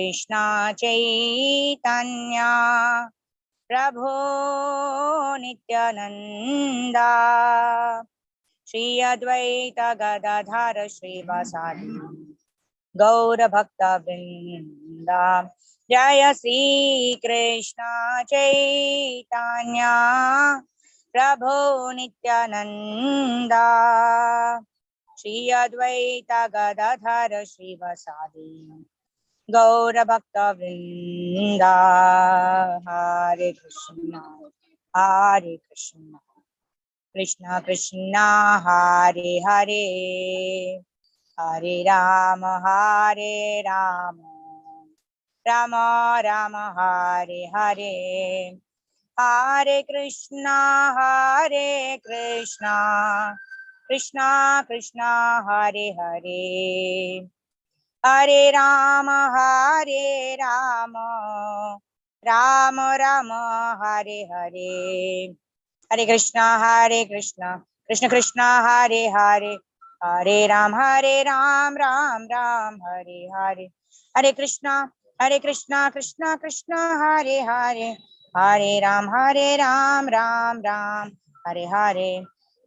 कृष्णा चैतन्या प्रभो नित्यानंदा श्री अद्वैत गदाधर श्रीवासादि गौर भक्त वृंदा। जय श्री कृष्णा चैतन्या प्रभो नित्यानंदा श्री अद्वैत गदाधर श्रीवासादि गौर भक्त वृंदा। हरे कृष्णा कृष्णा कृष्णा हरे हरे, हरे राम राम राम हरे हरे, हरे कृष्णा कृष्णा कृष्णा हरे हरे, हरे राम राम राम हरे हरे, हरे कृष्णा कृष्ण कृष्णा हरे हरे, हरे राम राम राम हरे हरे, हरे कृष्णा कृष्ण कृष्ण हरे हरे, हरे राम राम राम हरे हरे।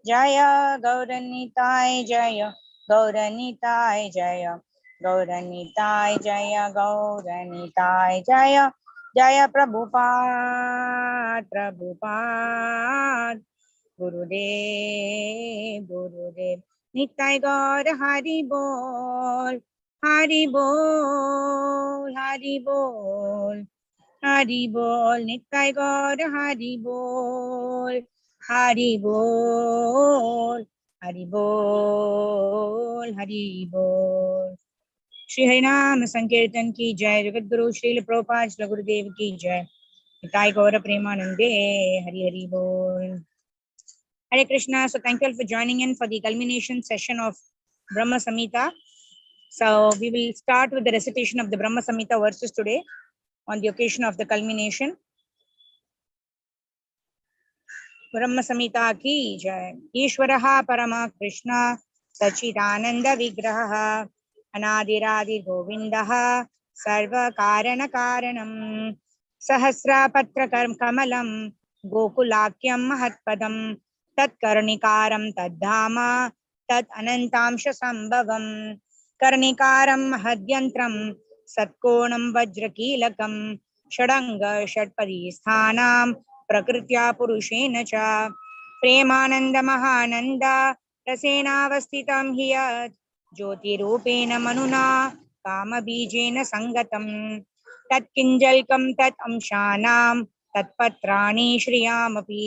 जय गौरनीताय जय गौरनीताय जय गौरनीताय जय गौरनीताय जय, जय प्रभुपाद गुरुदेव निताय गौर हरि बोल हरि बोल हरि बोल हरि बोल, निताय गौर हरि बोल हरि बोल हरि बोल हरि बोल। श्री हरिनाम संकीर्तन की जय। जगत गुरु श्रील प्रभुपाद श्री गुरुदेव की जय। निताय गौर प्रेमानंदे हरि हरि बोल। Hare Krishna. So thank you all for joining in for the culmination session of Brahma Samhita. So we will start with the recitation of the Brahma Samhita verses today on the occasion of the culmination. Brahma Samhita ki jai. Ishwaraha Parama Krishna Sachidananda Vigraha Anadiradi Govindaha Sarva Karana Karanam Sahasra Patra Kamalam Gokulakyam Mahatpadam Tat Karnikaram Tadhama Tat Anantamsha Sambhavam Karnikaram Mahadyantram Satkonam Vajrakilakam Shadanga Shadpadi Sthanam प्रकृत्या पुरुषेण च प्रेमानंद महानंद रसेनावस्थितं हि यत् ज्योतिरूपेण मनुना कामबीजेन संगतं तत्किंजल्कं तत् अंशानां तत्पत्राणि श्रियामपि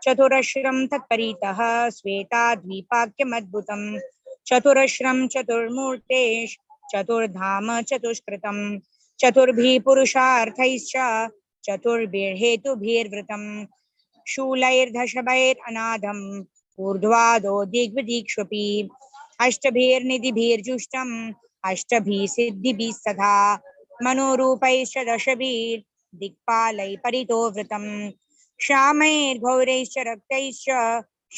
चतुरश्रं तत्परितः श्वेताद्वीपाख्यमद्भुतं चतुरश्रं चतुर्मूर्तेश् चतुर्धाम चतुष्कृतं चतुर्भिः पुरुषार्थैश्च चतुर्भिर्हेतुभिर्वृतं शूलैर्दशभैरनादम् ऊर्ध्वादो दिग्विदिक्ष्वपि अष्टभिर्निधिभिर्जुष्टम् अष्टभिः सिद्धिभिः सदा मनोरूपैश्च दशभिर्दिक्पालैः परितोवृतं श्यामैर्घौरैश्च रक्तैश्च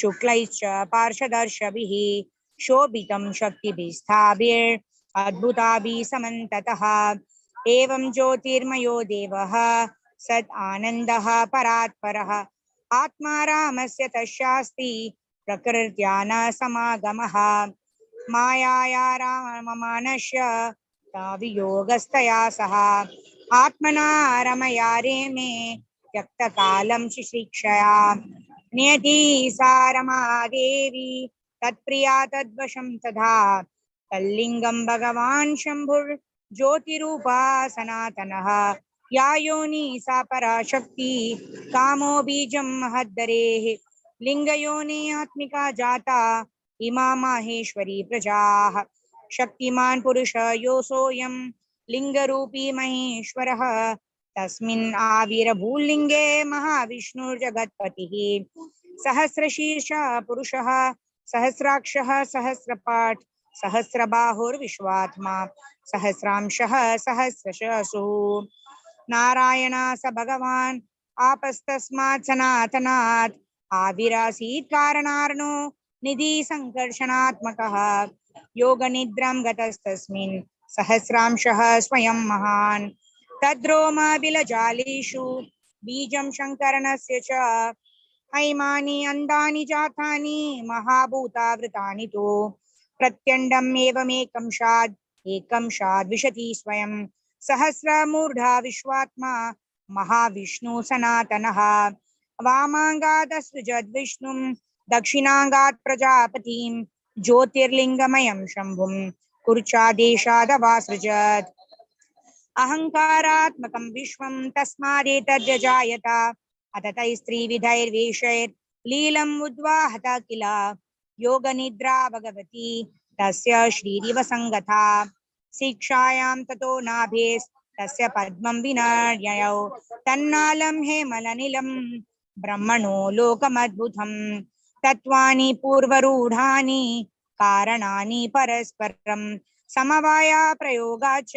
शुक्लैश्च पार्षदर्शभिः शोभितं शक्तिभिस्ताभिर्अद्भुताभिः समन्ततः एवं ज्योतिर्मयो देवः सत् आनन्दः परात्परः आत्मा रामस्य तस्यास्ति प्रकृत्या न समागमः मायाया राममानस्य वियोगस्तया सह आत्मना रमया रेमे त्यक्तकालं शिशिक्षया नियति सा रमा देवी तत्प्रिया तद्वशं तथा तल्लिङ्गं भगवान् शम्भुर् ज्योतिरूपा सनातनः या योनि सा पराशक्ति कामो बीजं महद्धरेः लिंगयोनि आत्मिका जाता इमा माहेश्वरी प्रजाः शक्तिमान् पुरुष योऽसोऽयं लिंगरूपी महेश्वरः तस्मिन् आविर्भूलिंगे महाविष्णुर्जगत्पतिः सहस्रशीर्ष पुरुषः सहस्राक्षः सहस्रपाठ सहस्रबाहुर्विश्वात्मा सहस्रांशः सहस्रशसु नारायण स भगवान् आपस्तस्मात् सनातनात् आविरासीत् कारणार्णो निधि संकर्षणात्मकः योगनिद्रां गतस्तस्मिन् सहस्रांशः स्वयं महान् तद्रोमाबिलजालेषु बीजं शङ्करणस्य च हैमानि अन्दानि जातानि महाभूतावृतानि तु प्रत्यण्डम् एकं शाद् विशति स्वयं सहस्रमूर्धा विश्वात्मा महाविष्णु सनातनः वामाङ्गादसृजद्विष्णुं दक्षिणाङ्गात् प्रजापतिं ज्योतिर्लिङ्गमयं शम्भुं कुर्चादेशादवासृजत् अहङ्कारात्मकं विश्वं तस्मादेतद्यजायत अततैस्त्रिविधैर्वेषैर्लीलम् उद्वाहत किल योगनिद्रा भगवती तस्य श्रीरिव संगता शिक्षायां ततो नाभेस्तस्य पद्मं विनर्ययौ तन्नालं हेमलनिलं ब्रह्मणो लोकमद्भुतं तत्त्वानि पूर्वरूढानि कारणानि परस्परं समवाया प्रयोगाच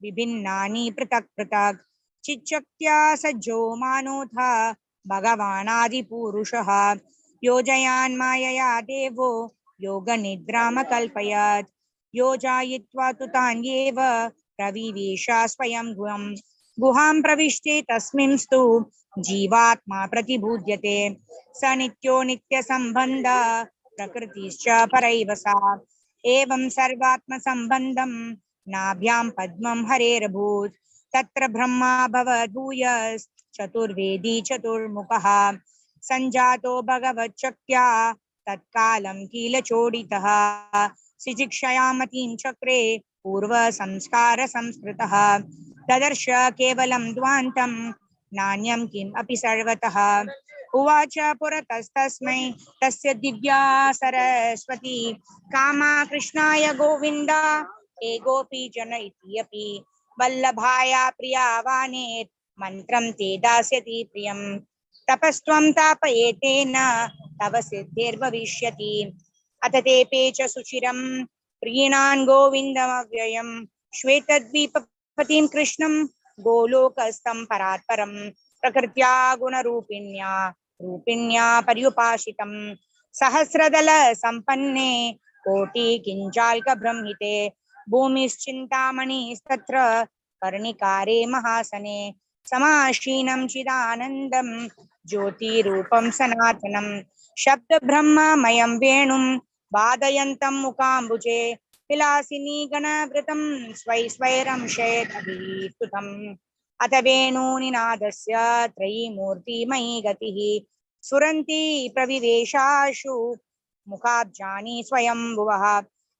विभिन्नानि पृथक् पृथक् चिच्चक्त्या सज्जो मानोऽथ भगवानादिपुरुषः योजयान् मायया देवो योगनिद्रामकल्पयत् योजयित्वा तु तान्येव प्रविवेश स्वयं गुहां प्रविष्टे तस्मिंस्तु जीवात्मा प्रतिबुध्यते स नित्यो नित्यसम्बन्ध प्रकृतिश्च परैव सा एवं सर्वात्मसम्बन्धं नाभ्यां पद्मं हरेरभूत् तत्र ब्रह्मा भवद्भूयश्चतुर्वेदी चतुर्मुखः सञ्जातो भगवच्छक्त्या तत्कालं किल चोडितः शिशिक्षयामतीं चक्रे पूर्वसंस्कारसंस्कृतः ददर्श केवलं द्वान्तं नान्यं किम् अपि सर्वतः उवाच पुरतस्तस्मै तस्य दिव्या सरस्वती कामा कृष्णाय गोविन्द हे गोपी जन इत्यपि वल्लभाया प्रिया वाणेत् मन्त्रं ते दास्यति प्रियं तपस्त्वं तापयेतेन तव सिद्धिर्भविष्यति अथ ते पे च सुचिरं प्रीणान् गोविन्दमव्ययं श्वेतद्वीपपतिं कृष्णं गोलोकस्थं परात्परं प्रकृत्या गुणरूपिण्या पर्युपासितं सहस्रदल संपन्ने कोटि किंचाल्क ब्रह्मिते भूमिश्चिन्तामणिस्तत्र कर्णिकारे महासने समाशीनं चिदानन्दं ज्योतिरूपं सनातनं शब्द ब्रह्ममयं वेणुं वादयन्तं मुकाम्बुजे विलासिनी गणवृतं स्वैरं शेदभिस्तुतम् अथ वेणुनिनादस्य त्रयीमूर्तिमयी गतिः सुरन्ति प्रविवेशाशु मुखाब्जानि स्वयंभुवः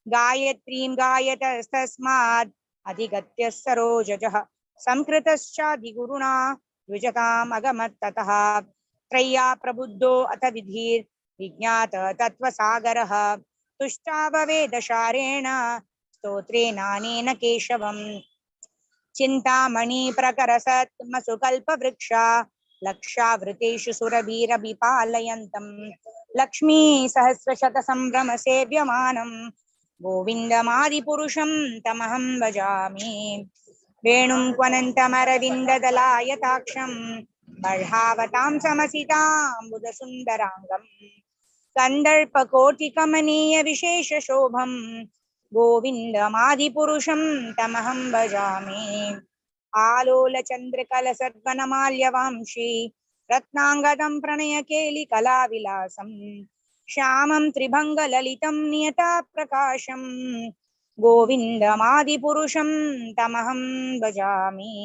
गायत्रीं गायतस्तस्मात् अधिगत्य सरोजजः संकृतश्चाधिगुरुणा द्विजताम् अगमत्ततः त्रय्या प्रबुद्धो अथ विज्ञात तत्त्वसागरः तुष्टाववेदशारेण स्तोत्रेणानेन केशवम् चिन्तामणि प्रकरसत्मसुकल्पवृक्षा लक्षावृतेषु सुरभिरभिपालयन्तं लक्ष्मी सहस्रशतसम्भ्रम सेव्यमानं गोविन्दमादिपुरुषं तमहं भजामि वेणुं क्वनन्तमरविन्ददलायताक्षं बर्हावतां समसिताम्बुदसुन्दराङ्गं कन्दर्पकोटिकमनीय विशेषशोभं गोविन्दमादिपुरुषं तमहं भजामि आलोलचन्द्रकलसद्वनमाल्यवांशी रत्नाङ्गदं प्रणयकेलिकलाविलासं श्यामं त्रिभङ्गललितं नियताप्रकाशं गोविन्दमादिपुरुषं तमहं भजामि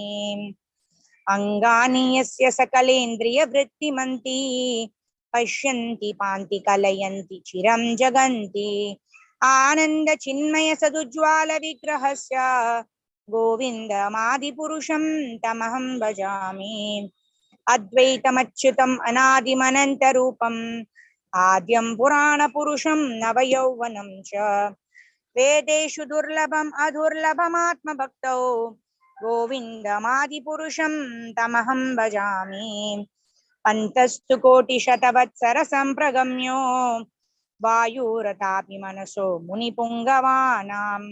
अङ्गानि यस्य सकलेन्द्रियवृत्तिमन्ति पश्यन्ति पान्ति कलयन्ति चिरं जगन्ति आनन्द चिन्मय सदुज्ज्वाल विग्रहस्य गोविन्दमादिपुरुषं तमहं भजामि अद्वैतमच्युतम् अनादिमनन्तरूपम् आद्यं पुराणपुरुषं नवयौवनं च वेदेषु दुर्लभम् अदुर्लभमात्मभक्तौ गोविन्दमादिपुरुषं तमहं भजामि अन्तस्तु कोटिशतवत्सरसम्प्रगम्यो वायुरतापि मनसो मुनिपुङ्गवानां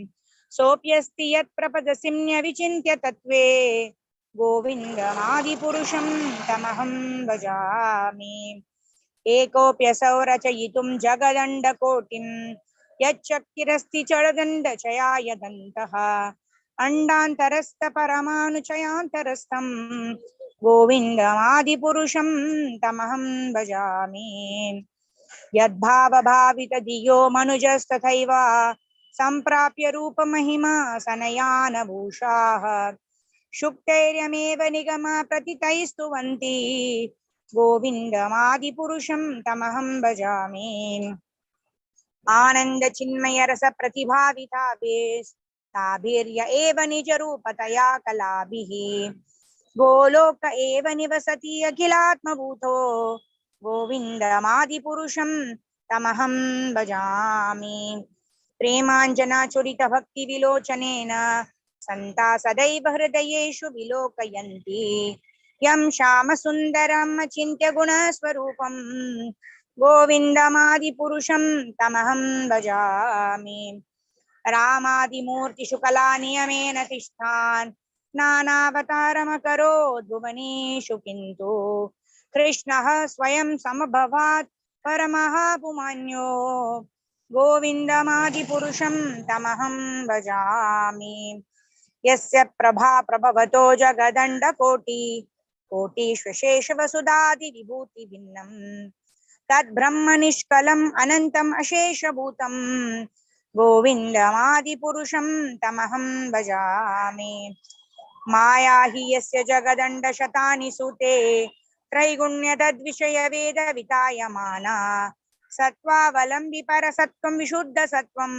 सोऽप्यस्ति यत्प्रपदसिम्न्य विचिन्त्य तत्त्वे गोविन्दमादिपुरुषं तमहं भजामि एकोऽप्यसौ रचयितुं जगदण्डकोटिं यच्चक्तिरस्ति चरदण्डचयाय दन्तः अण्डान्तरस्थ परमाणुचयान्तरस्थं गोविन्दमादिपुरुषं तमहं भजामि। यद्भावभावितधियो मनुजस्तथैव सम्प्राप्य रूपमहिमा सनयानभूषाः शुक्तैर्यमेव निगमा प्रतितैस्तुवन्ति गोविन्दमादिपुरुषं तमहं भजामि। आनंद चिन्मय रस प्रतिभाविताभिर्य एव निज रूपतया कलाभिः गोलोक एव निवसति अखिलात्मभूतो गोविन्दमादिपुरुषं तमहं भजामि। प्रेमाञ्जनाचुरित भक्ति विलोचनेन सन्ता सदैव हृदयेषु विलोकयन्ति यं श्यामसुन्दरम् अचिन्त्य गुणस्वरूपं गोविन्दमादिपुरुषं तमहं भजामि। रामादिमूर्तिषु कलानियमेन तिष्ठान् नानावतारमकरोद् भुवनेषु किन्तु कृष्णः स्वयं समभवात् परमः पुमान्यो गोविन्दमादिपुरुषं तमहं भजामि। यस्य प्रभा प्रभवतो जगदण्डकोटि कोटिष्वशेषवसुधादिविभूति भिन्नम् तद्ब्रह्म निष्कलम् अनन्तम् अशेषभूतं गोविन्दमादिपुरुषं तमहं भजामि। माया हि यस्य जगदण्डशतानि सूते त्रैगुण्यतद्विषय वेद वितायमाना सत्त्वावलम्बि परसत्त्वं विशुद्धसत्त्वं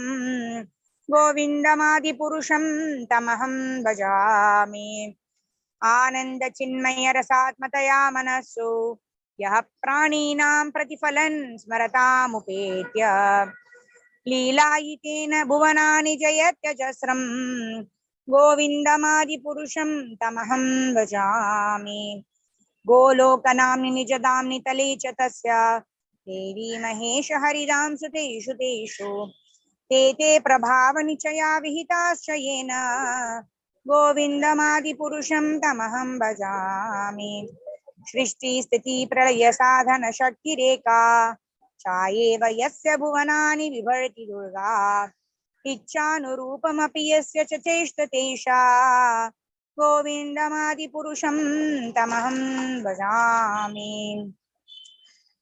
गोविन्दमादिपुरुषं तमहं भजामि। आनंद चिन्मय रसात्मतया मनस्सु यः प्राणिनां प्रतिफलन् स्मरतामुपेत्य लीलायितेन भुवनानि जयत्यजस्रं गोविन्दमादिपुरुषं तमहं भजामि। गोलोकनाम्नि निजदाम्नि तले च तस्य देवी महेश हरिदां सुतेषु तेषु ते ते प्रभावनिचया विहिताश्च येन गोविन्दमादिपुरुषं तमहं भजामि। सृष्टि स्थिति प्रलय साधन शक्तिरेका चायेव यस्य भुवनानि बिभर्ति दुर्गा इच्छानुरूपमपि यस्य च चेष्टतेषा गोविन्दमादिपुरुषं तमहं भजामि।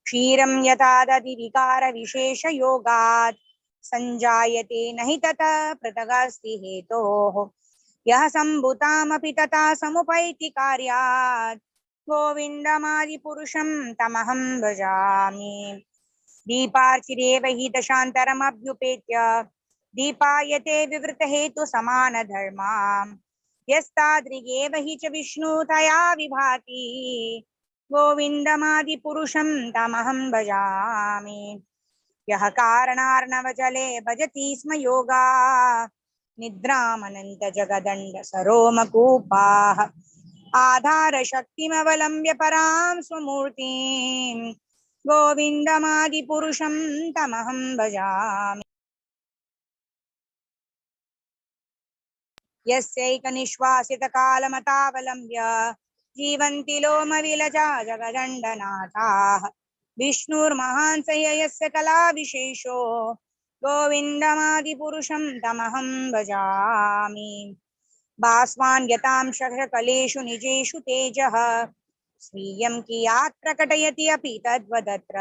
क्षीरं यथा दधिविकारविशेषयोगात् संजायते नहि ततः पृथगस्ति हेतोः यः सम्भूतामपि तथा समुपैति कार्यात् गोविन्दमादिपुरुषं तमहं भजामि। दीपार्चिरेव हि दशान्तरमभ्युपेत्य दीपायते विवृतहेतुसमानधर्मा यस्तादृगेव हि च विष्णुतया विभाति गोविन्दमादिपुरुषं तमहं भजामि। यः कारणार्णवजले भजति स्म योगा निद्रामनन्तजगदण्ड सरोमकूपाः आधारशक्तिमवलम्ब्य परां स्वमूर्तिं गोविन्दमादिपुरुषं तमहं भजामि। यस्यैकनिश्वासितकालमतावलम्ब्य जीवन्ति लोमविलजा जगदण्डनाथाः विष्णुर्महान् स यस्य कलाविशेषो गोविन्दमादिपुरुषं तमहं भजामि। भास्वान् यतां शकलेषु निजेषु तेजः स्वीयं कियात् प्रकटयति अपि तद्वदत्र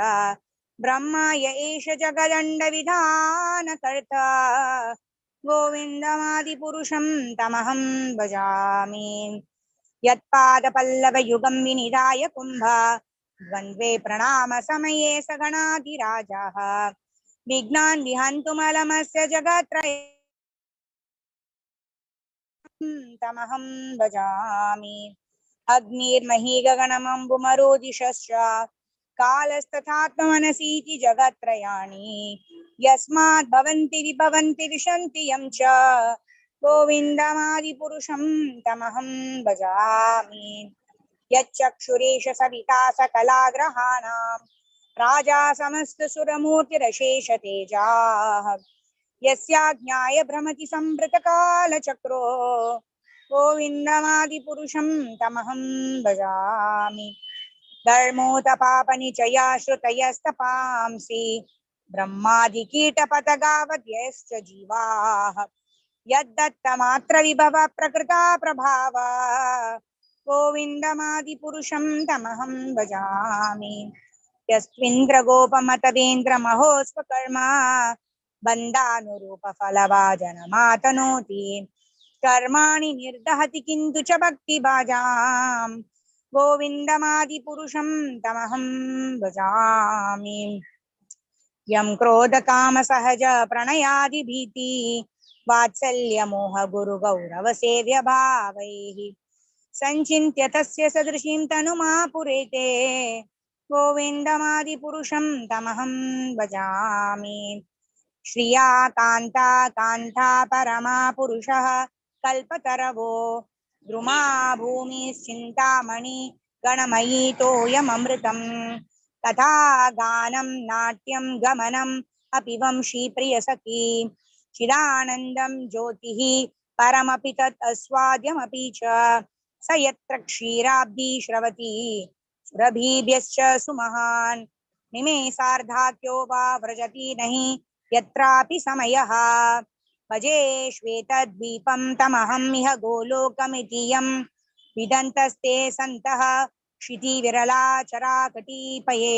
ब्रह्मा य एष जगदण्डविधानकर्ता गोविन्दमादिपुरुषं तमहं भजामि। यत्पादपल्लवयुगं विनिधाय कुम्भ द्वन्द्वे प्रणाम समये सगणाधिराजः विघ्नान् विहन्तुमलमस्य जगत्त्रये तमहं भजामि। अग्निर्मही गगनमम्बुमरोदिशश्च कालस्तथात्मनसीति जगत्त्रयाणि यस्मात् भवन्ति विभवन्ति विशन्ति यं च गोविन्दमादिपुरुषं तमहं भजामि। यच्चक्षुरेश सविता सकलाग्रहाणां राजा समस्तसुरमूर्तिरशेष तेजाः यस्याज्ञाय भ्रमति संवृतकालचक्रो गोविन्दमादिपुरुषं तमहं भजामि। धर्मोतपापनिचया श्रुतयस्तपांसि ब्रह्मादिकीटपतगावद्यश्च जीवाः यद्दत्तमात्र विभव प्रकृता प्रभाव गोविन्दमादिपुरुषं तमहं भजामि यस्त्विन्द्रगोपमतवेन्द्रमहोस्वकर्मा बन्धानुरूपफलभाजनमातनोति कर्माणि निर्दहति किन्तु च भक्तिभाजाम् गोविन्दमादिपुरुषं तमहं भजामि यं क्रोधकामसहज प्रणयादिभीति वात्सल्यमोह गुरुगौरवसेव्य भावैः संचिन्त्य तस्य सदृशीं तनुमापुरेते गोविन्दमादिपुरुषं तमहं भजामि श्रिया कान्ता कान्ता परमा पुरुषः कल्पतरवो द्रुमा भूमिश्चिन्तामणि गणमयी तोयममृतम् तथा गानं नाट्यं गमनम् अपि वंशी प्रियसखी चिदानन्दं ज्योतिः परमपि तत् अस्वाद्यमपि च स यत्र क्षीराब्धि श्रवति सुरभिभ्यश्च सुमहान् निमेषार्धाख्यो वा व्रजति नहि यत्रापि समयः भजे श्वेतद्वीपं तमहं इह गोलोकमितीयं विदन्तस्ते सन्तः क्षितिविरलाचराकटिपये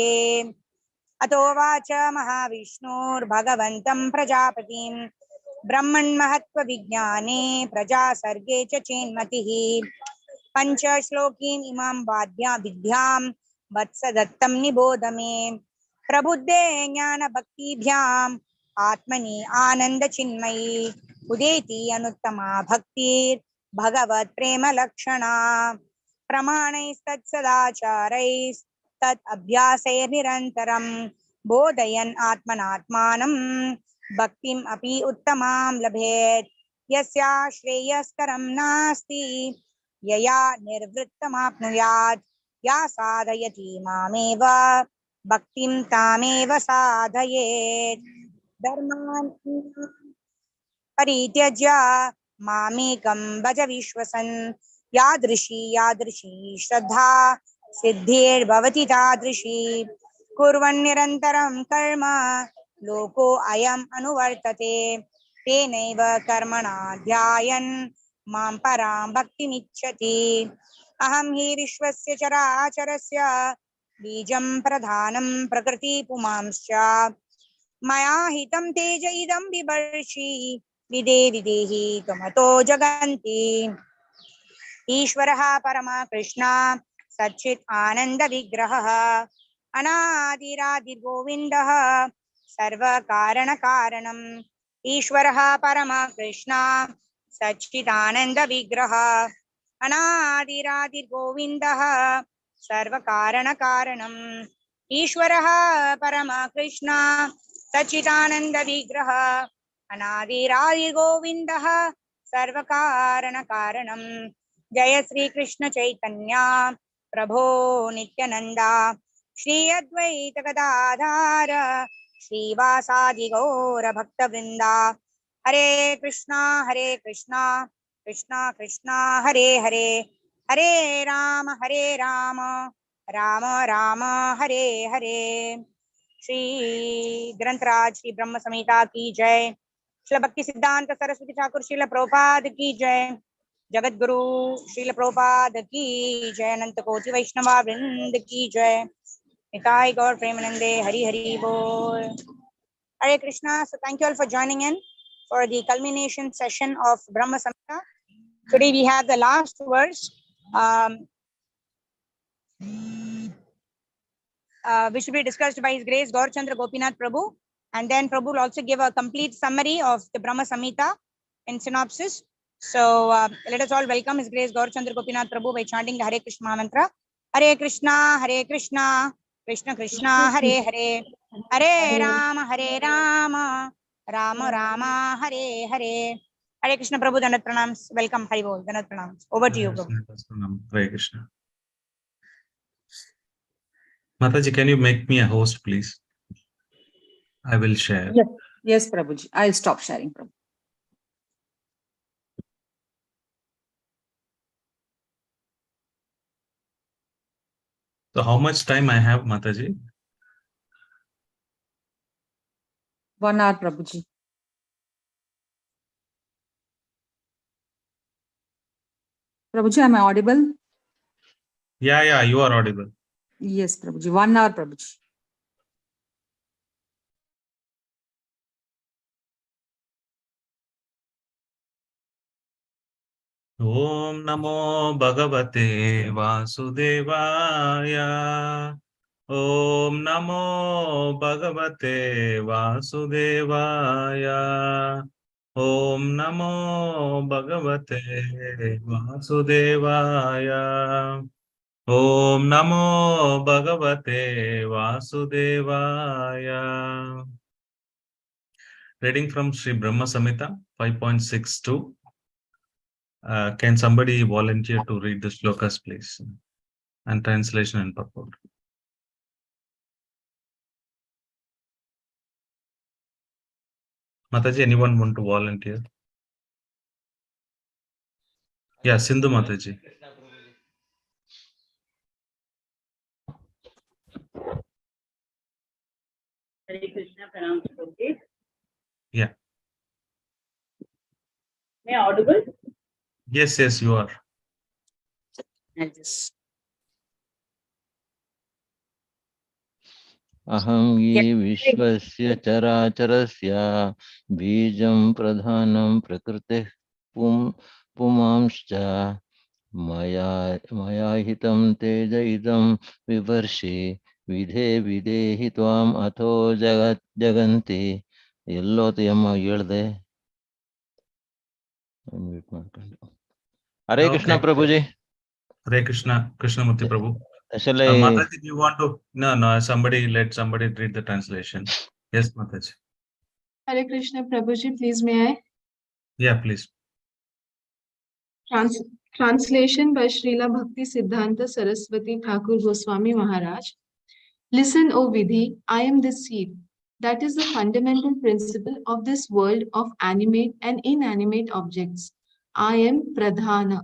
अतो वाच महाविष्णुर्भगवन्तं प्रजापतिं ब्रह्मण्महत्त्वविज्ञाने प्रजासर्गे च चेन्मतिः पञ्चश्लोकीम् इमां विद्यां वत्स दत्तं निबोध मे प्रबुद्धे ज्ञानभक्तिभ्याम् आत्मनि आनन्दचिन्मयी उदेति अनुत्तमा भक्तिर्भगवत् प्रेमलक्षणा प्रमाणैस्तत्सदाचारैस्तत् अभ्यासैर्निरन्तरं बोधयन् आत्मनात्मानं भक्तिम् अपि उत्तमां लभेत् यस्या श्रेयस्करं नास्ति यया निर्वृत्तमाप्नुयात् या साधयति मामेव भक्तिं तामेव साधयेत् धर्मान् परित्यज्य मामेकं भज विश्वसन् यादृशी श्रद्धा सिद्धिर्भवति तादृशी कुर्वन् निरन्तरं कर्म लोको अयम् अनुवर्तते तेनैव कर्मणा ध्यायन् मां परां भक्तिमिच्छति अहं हि विश्वस्य चराचरस्य बीजं प्रधानं प्रकृतिपुमांश्च मया हितं तेज इदं बिभर्षि विदेहि त्वमतो जगन्ति ईश्वरः परमा कृष्णा सच्चित् आनंद विग्रहः अनादिरादिर्गोविन्दः सर्वकारण कारणम् ईश्वरः परमा कृष्णा सच्चिदानंद विग्रहः अनादिरादिर्गोविन्दः सर्वकारण कारणम् ईश्वरः परमा कृष्णा सच्चिदानंद विग्रहः अनादिरादिर्गोविन्दः सर्वकारण कारणम् जय श्री कृष्ण चैतन्य प्रभो नित्यानंदा श्री अद्वैत गदाधार श्रीवासादि गौर भक्तवृंदा हरे कृष्णा कृष्णा कृष्णा हरे हरे हरे राम राम राम हरे हरे। श्री ग्रंथराज श्री ब्रह्म संहिता की जय। श्रील भक्ति सिद्धांत सरस्वती ठाकुर श्रील प्रभुपाद की जय। जगत गुरु श्रील प्रभुपाद की जय। अनंत कोटि वैष्णवा वृंद की जय। निताय गौर प्रेमानंदे हरि हरि बोल। Hare Krishna. So thank you all for joining in for the culmination session of Brahma Samhita. Today we have the last verse, which will be discussed by His Grace Gaur Chandra Gopinath Prabhu, and then Prabhu will also give a complete summary of the Brahma Samhita in synopsis. So let us all welcome His Grace Gaur Chandra Gopinath Prabhu by chanting the Hare Krishna mantra. Hare Krishna, Krishna Krishna, Hare Hare, Hare Rama, Rama Rama, Hare Hare. Hare Krishna Prabhu, Dandat Pranams. Welcome, Hari Bol, Dandat Pranams. Over to you, Prabhu. Hare Krishna. Mataji, can you make me a host, please? I will share. Yes, Prabhuji. I'll stop sharing, Prabhu. So how much time I have, Mataji? 1 hour, Prabhuji. Prabhuji, am I audible? Yeah, you are audible. Yes, Prabhuji. 1 hour, Prabhuji. Om Namo Bhagavate Vasudevaya. Om Namo Bhagavate Vasudevaya. Om Namo Bhagavate Vasudevaya. Om Namo Bhagavate Vasudevaya. Reading from Sri Brahma Samhita 5.62. Can somebody volunteer to read the shlokas, please? And translation and purport. Mataji, anyone want to volunteer? Yeah, Sindhu Mataji. Hare Krishna, pranam Prabhuji. Yeah. Am I audible? Yes, you are. अहं ये विश्वस्य चराचरस्य बीजं प्रधानं प्रकृतिः पुमांश्च मया हितं तेज इदं विवर्षे विधेहि त्वाम् अथो जगन्ति ಎಲ್ಲೋತಿಯಮ್ಮ ಹೇಳ್ದೆ Hare Krishna ಪ್ರಭುಜಿ. Hare Krishna, Krishnamurti Prabhu. Actually, Mataji, do you want to? No, let somebody read the translation. Yes, Mataji. Hare Krishna, Prabhuji, please may I? Yeah, please. Translation by Srila Bhakti Siddhanta Saraswati Thakur Goswami Maharaj. Listen, O Vidhi, I am the seed. That is the fundamental principle of this world of animate and inanimate objects. I am Pradhana,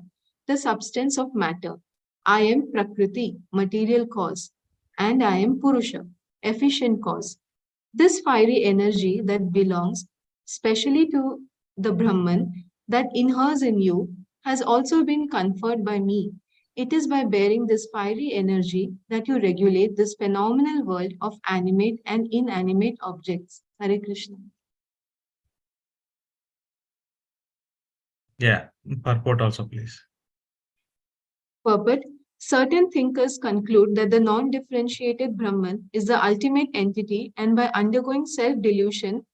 the substance of matter. I am Prakriti, material cause. And I am Purusha, efficient cause. This fiery energy that belongs specially to the Brahman that inheres in you has also been conferred by me. It is by bearing this fiery energy that you regulate this phenomenal world of animate and inanimate objects. Hare Krishna. Yeah, purport also, please. Purport. Certain thinkers conclude that the non-differentiated Brahman is the ultimate entity and by undergoing self-delusion,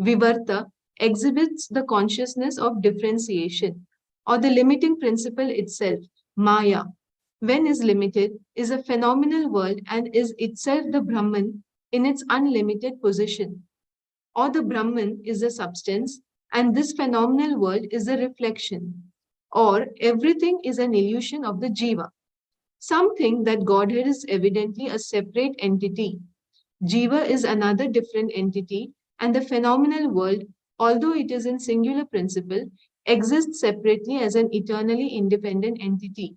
Vivarta exhibits the consciousness of differentiation or the limiting principle itself, Maya. When is limited, is a phenomenal world and is itself the Brahman in its unlimited position. Or the Brahman is the substance and this phenomenal world is the reflection. Or everything is an illusion of the Jiva. Some think that Godhead is evidently a separate entity. Jiva is another different entity and the phenomenal world, although it is in singular principle, exists separately as an eternally independent entity.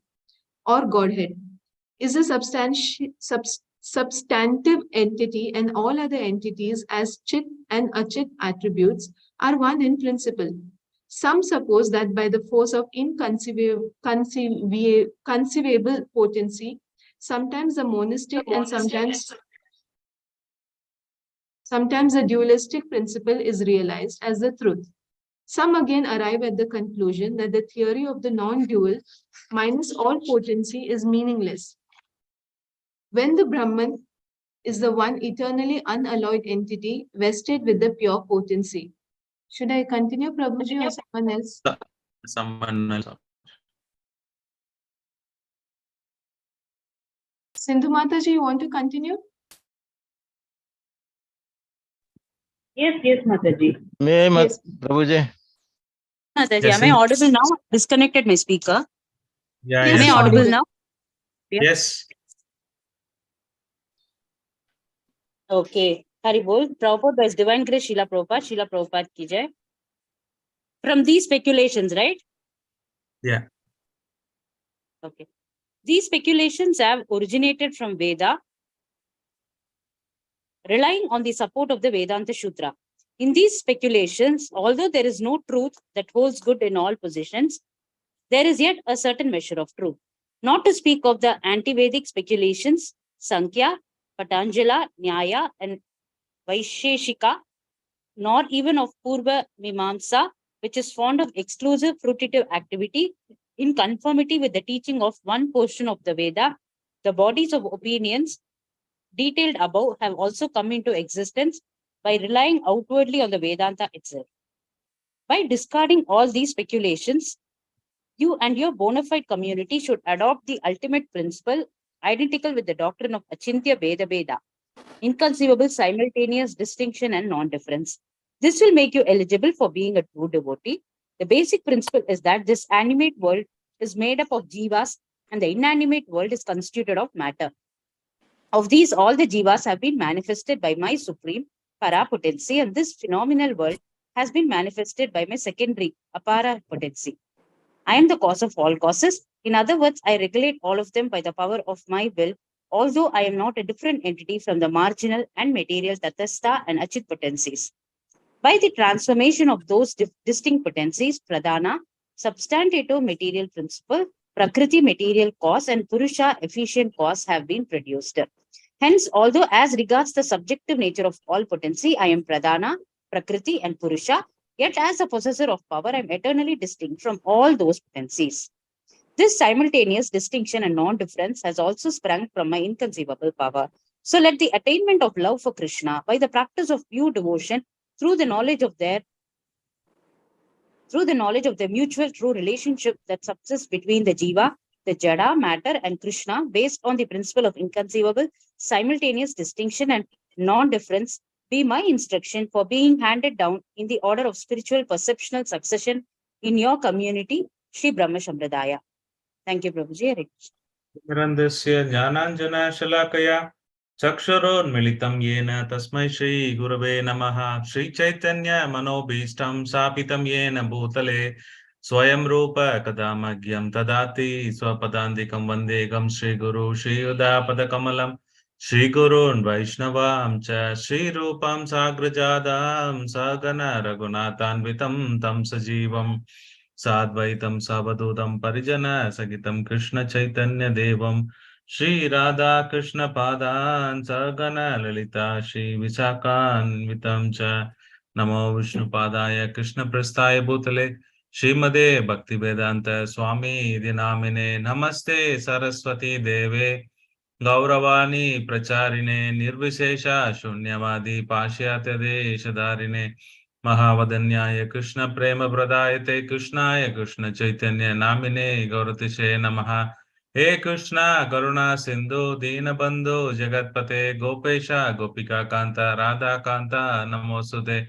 Or Godhead is a substantive entity and all other entities as Chit and Achit attributes are one in principle. Some suppose that by the force of inconceivable potency, sometimes the monistic and sometimes the dualistic principle is realized as the truth. Some again arrive at the conclusion that the theory of the non-dual minus all potency is meaningless. When the Brahman is the one eternally unalloyed entity vested with the pure potency. Should I continue, Prabhuji, or someone else? Someone else. Sindhu Mataji, you want to continue? Yes, Mataji. Yes. Prabhuji. Mataji, Yes, am I audible now? Disconnected my speaker. Yeah, Yes, Am I yes, audible audible. now? Yes. Okay. Hari Bol. Prabhupada by His Divine Grace, Srila Prabhupada ki jai. From these speculations, right? Yeah. Okay. These speculations have originated from Veda, relying on the support of the Vedanta Sutra. In these speculations, although there is no truth that holds good in all positions, there is yet a certain measure of truth. Not to speak of the anti-Vedic speculations, Sankhya, Patanjala, Nyaya, and Vaisheshika, nor even of Purva Mimamsa, which is fond of exclusive fruitive activity in conformity with the teaching of one portion of the Veda. The bodies of opinions detailed above have also come into existence by relying outwardly on the Vedanta itself. By discarding all these speculations, you and your bona fide community should adopt the ultimate principle identical with the doctrine of Achintya Veda Veda, inconceivable simultaneous distinction and non-difference. This will make you eligible for being a true devotee. The basic principle is that this animate world is made up of jivas and the inanimate world is constituted of matter. Of these, all the jivas have been manifested by my supreme para potency, and this phenomenal world has been manifested by my secondary apara potency. I am the cause of all causes. In other words, I regulate all of them by the power of my will, although I am not a different entity from the marginal and material Tatastha and Achit potencies. By the transformation of those distinct potencies, Pradhana, substantive material principle, Prakriti material cause, and Purusha efficient cause have been produced. Hence, although as regards the subjective nature of all potency, I am Pradhana, Prakriti, and Purusha, yet as a possessor of power, I am eternally distinct from all those potencies. This simultaneous distinction and non-difference has also sprung from my inconceivable power. So let the attainment of love for Krishna by the practice of pure devotion through the knowledge of their mutual true relationship that subsists between the jiva, the jada, matter, and Krishna, based on the principle of inconceivable, simultaneous distinction and non-difference, be my instruction for being handed down in the order of spiritual perceptional succession in your community, Sri Brahma Sampradaya. Thank you, Prabhuji. Hare Krishna. Grandasya Jnananjana Shalakaya Chakshuronmilitam Yena Tasmai Shri Gurave Namaha Shri Chaitanya Manobhishtam Sapitam Yena Bhutale Swayam Rupa Kadamagyam Tadati Swapadandikam Vandegam Shri Guru Shri Udapada Kamalam Shri Gurun Vaishnavam Cha Shri Rupam Sagrajadam Sagana Raghunathanvitam Tam Sajivam Sadvaitam Savadutam Parijana Sagitam Krishna Chaitanya Devam Shri Radha Krishna Padan Sagana Lalita Shri Visakan Vitam Cha Namo Vishnu Padaya Krishna Prasthaya Bhutale Shrimade Bhakti Vedanta Swami Dinamine Namaste Saraswati Deve Gauravani Pracharine Nirvishesha Shunyavadi Pashyatade Shadarine Mahavadanyaya Krishna Prema Pradayate Krishnaya Krishna Chaitanya Namine Gauratishe Namaha He Krishna Karuna Sindhu Dina Bandhu Jagatpate Gopesha Gopika Kanta Radha Kanta Namosute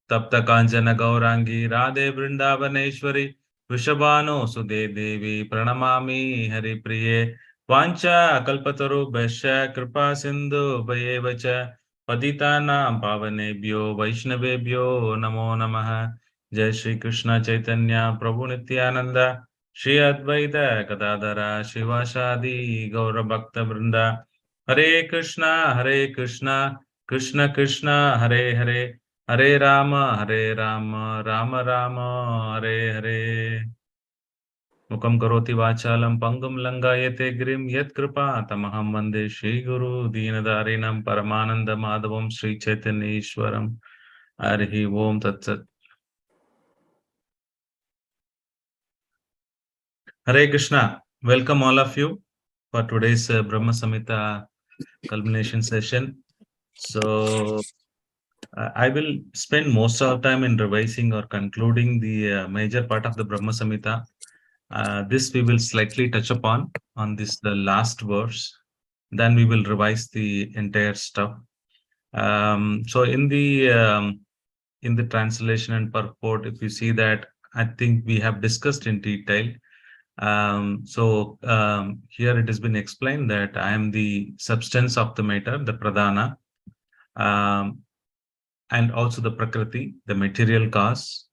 Tapta Kanchana Gaurangi Radhe Vrindavaneshwari Vishabhanu Sude Devi Pranamami Hari Priye Vancha Kalpataru Besha Kripa Sindhu Vayevacha Patitanam Pavanebhyo Vaishnavebhyo Namo Namaha Jai Shri Krishna Chaitanya Prabhu Nityananda Shri Advaita Gadadhara Shivashadi Gaura Bhakta Vrinda Hare Krishna Krishna Krishna Hare Hare Hare Rama Rama Rama Hare Hare Mukam karoti vachalam pangam langayate grim yat kripa tamaham vande Shri Guru Deenadarinam Paramananda Madhavam Shri Chaitanya Ishwaram Arihi Om Tat Sat. Hare Krishna. Welcome all of you for today's Brahma Samhita culmination session. So I will spend most of the time in revising or concluding the major part of the Brahma Samhita. This we will slightly touch upon on the last verse. Then we will revise the entire stuff. So in the translation and purport, if you see that, I think we have discussed in detail. Here it has been explained that I am the substance of the matter, the pradhana, and also the prakriti, the material cause,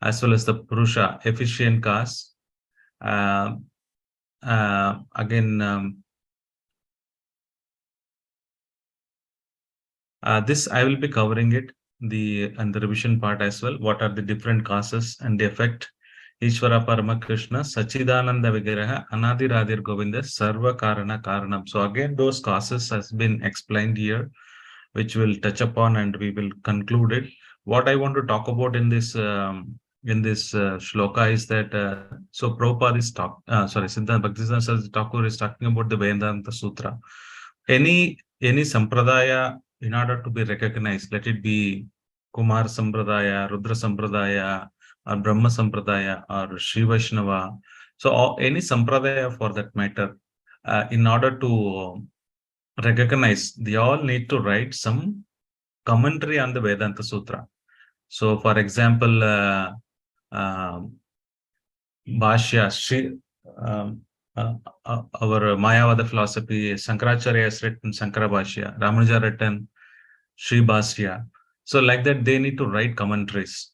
as well as the purusha, efficient cause. This I will be covering it. the revision part as well. What are the different causes and the effect? Ishvara Parama Krishna, Sachidananda Vigraha, Anadi Radhir Govinda, Sarva Karana Karanam. So again, those causes has been explained here, which we'll touch upon and we will conclude it. What I want to talk about in this shloka is that so Prabhupada is Siddhanta Bhaktisiddhanta Thakur is talking about the Vedanta Sutra. Any sampradaya, in order to be recognized, let it be Kumar Sampradaya, Rudra Sampradaya, or Brahma Sampradaya, or Sri Vaishnava. So any sampradaya for that matter, in order to recognize, they all need to write some commentary on the Vedanta Sutra. So, for example, Bhashya, our Mayavada philosophy, Shankaracharya has written Shankara Bhashya, Ramanuja written Sri Bhashya. So, like that, they need to write commentaries.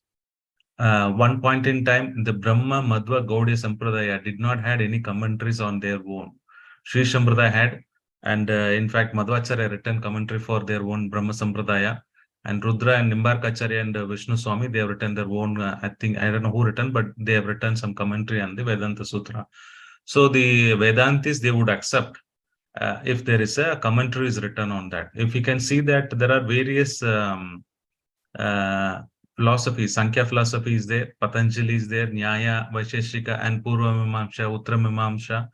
One point in time, the Brahma Madhva Gaudiya Sampradaya did not had any commentaries on their own. Sri Sampradaya had, and in fact, Madhvacharya written commentary for their own Brahma Sampradaya. And Rudra and Nimbarkacharya and Vishnu Swami, they have written their own, I don't know who written, but they have written some commentary on the Vedanta Sutra. So the Vedantis, they would accept if there is a commentary is written on that. If you can see that there are various philosophies, Sankhya philosophy is there, Patanjali is there, Nyaya, Vaisheshika, and Purva Mimamsha, Uttara Mimamsha.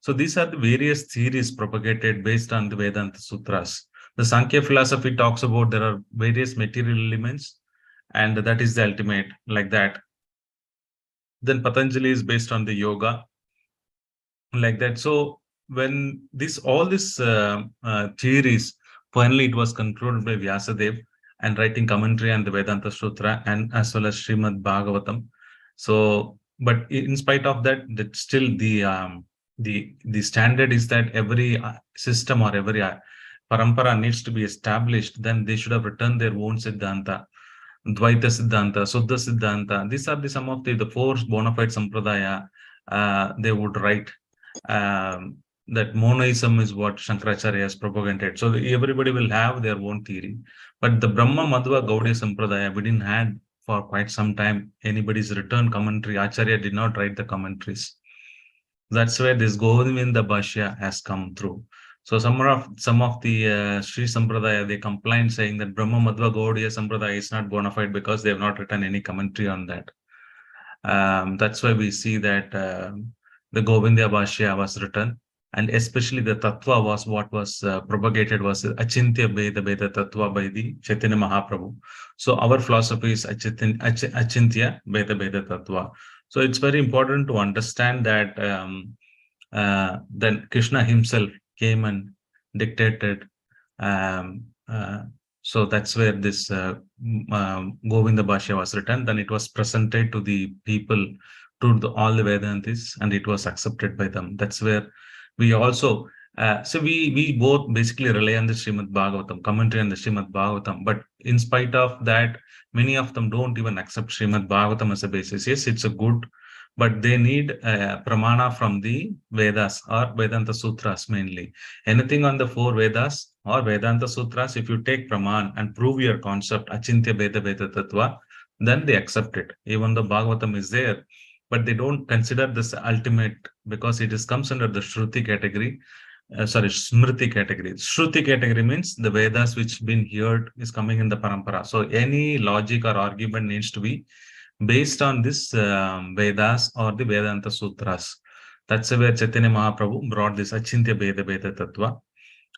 So these are the various theories propagated based on the Vedanta Sutras. The Sankhya philosophy talks about there are various material elements, and that is the ultimate, like that. Then Patanjali is based on the yoga, like that. So when all these theories, finally it was concluded by Vyasadeva and writing commentary on the Vedanta Sutra and as well as Srimad Bhagavatam. So, but in spite of that, that still the standard is that every system or every parampara needs to be established. Then they should have written their own Siddhanta, Dvaita Siddhanta, Suddha Siddhanta. These are some of the four bona fide Sampradaya. They would write that monoism is what Shankaracharya has propagated. So everybody will have their own theory. But the Brahma Madhva Gaudiya Sampradaya, we didn't had for quite some time anybody's written commentary. Acharya did not write the commentaries. That's where this Govinda Bhashya has come through. So some of the Sri Sampradaya, they complained saying that Brahma Madhva Gaudiya Sampradaya is not bona fide because they have not written any commentary on that. That's why we see that the Govinda Bhashya was written, and especially the Tattva was what was propagated was Achintya Veda Tattva by the Chaitanya Mahaprabhu. So our philosophy is Achintya Veda Tattva. So it's very important to understand that then Krishna himself came and dictated. So that's where this Govinda Bhashya was written. Then it was presented to the people, to all the Vedantis, and it was accepted by them. That's where we also, so we both basically rely on the Srimad Bhagavatam, commentary on the Srimad Bhagavatam. But in spite of that, many of them don't even accept Srimad Bhagavatam as a basis. Yes, it's a good, but they need pramana from the Vedas or Vedanta Sutras mainly. Anything on the four Vedas or Vedanta Sutras, if you take praman and prove your concept, Achintya Veda Tattva, then they accept it. Even though Bhagavatam is there, but they don't consider this ultimate because it comes under the Shruti category. Smriti category. Shruti category means the Vedas which been heard is coming in the parampara. So any logic or argument needs to be based on this Vedas or the Vedanta Sutras. That's where Chaitanya Mahaprabhu brought this Achintya Veda Tattva.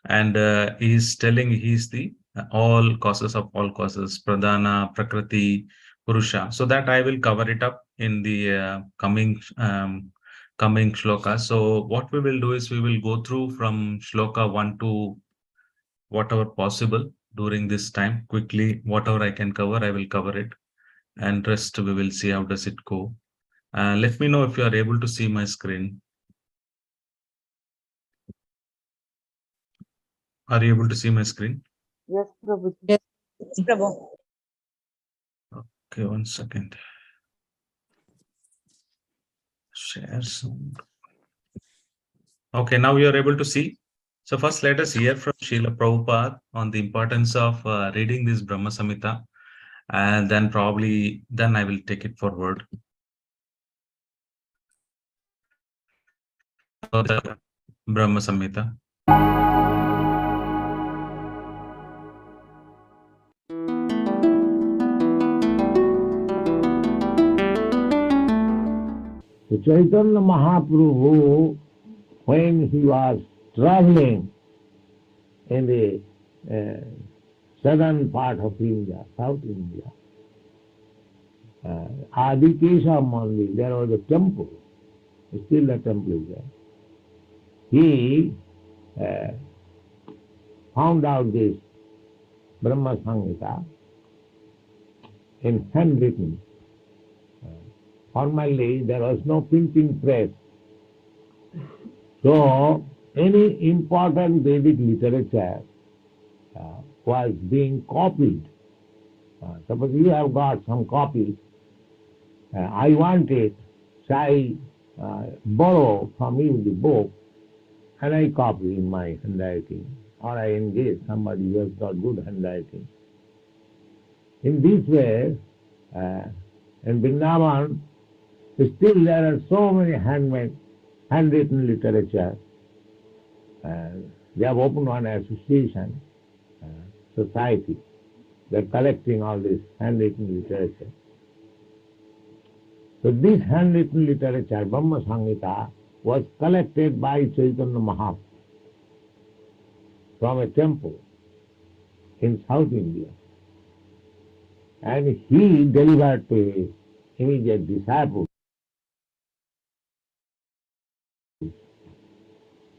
And he's telling he's the all causes of all causes, Pradhana, Prakriti, Purusha. So that I will cover it up in the coming shloka. So what we will do is we will go through from shloka 1 to whatever possible during this time. Quickly, whatever I can cover, I will cover it. And rest we will see how does it go. Let me know if you are able to see my screen. Are you able to see my screen? Yes, Prabhu. Yes, Prabhu. Okay, 1 second. Share sound. Okay, now you are able to see. So first let us hear from Srila Prabhupada on the importance of reading this Brahma Samhita. and then I will take it forward. Brahma Samhita. The Chaitanya Mahaprabhu, when he was traveling in the southern part of India, South India, Adikesha Mandir, there was a temple, still the temple is there. He found out this Brahma Samhita in handwritten. Formerly, there was no printing press. So, any important Vedic literature was being copied. Suppose you have got some copies, I want it, so I borrow from you the book and I copy in my handwriting, or I engage somebody who has got good handwriting. In this way, in Vrindavan, still there are so many handwritten literature. They have opened one association, society. They are collecting all this handwritten literature. So this handwritten literature, Brahma Samhita, was collected by Chaitanya Mahaprabhu from a temple in South India. And he delivered to his immediate disciples.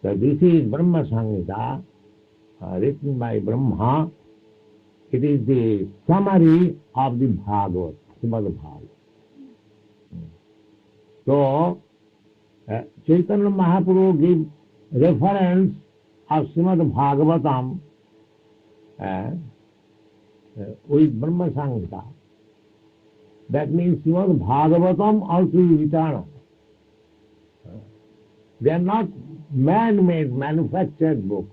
So this is Brahma Samhita, written by Brahma. It is the summary of the Bhagavad, Srimad Bhagavad. So, Chaitanya Mahaprabhu gives reference of Srimad Bhagavatam with Brahma Samhita. That means Srimad Bhagavatam also is eternal. They are not man-made, manufactured books.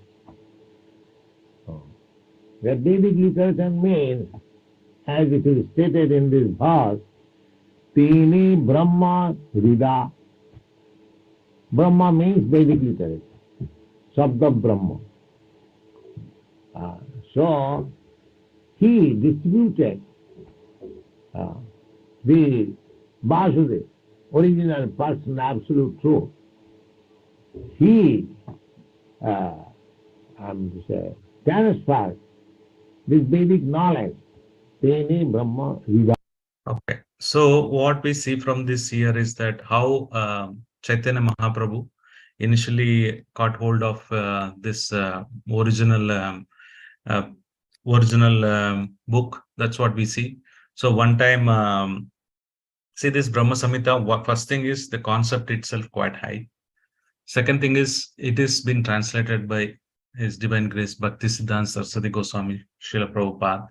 The Vedic literature means, as it is stated in this verse, Tini Brahma Rida. Brahma means Vedic literature. Sabda Brahma. So, he distributed the Vasudeva, original person, absolute truth. He transferred this Vedic knowledge, Teni Brahma Rida. Okay, so what we see from this here is that how Chaitanya Mahaprabhu initially caught hold of this original book. That's what we see. So one time, see this Brahma Samhita, first thing is the concept itself quite high. Second thing is, it has been translated by His Divine Grace Bhaktisiddhanta Saraswati Goswami Srila Prabhupada,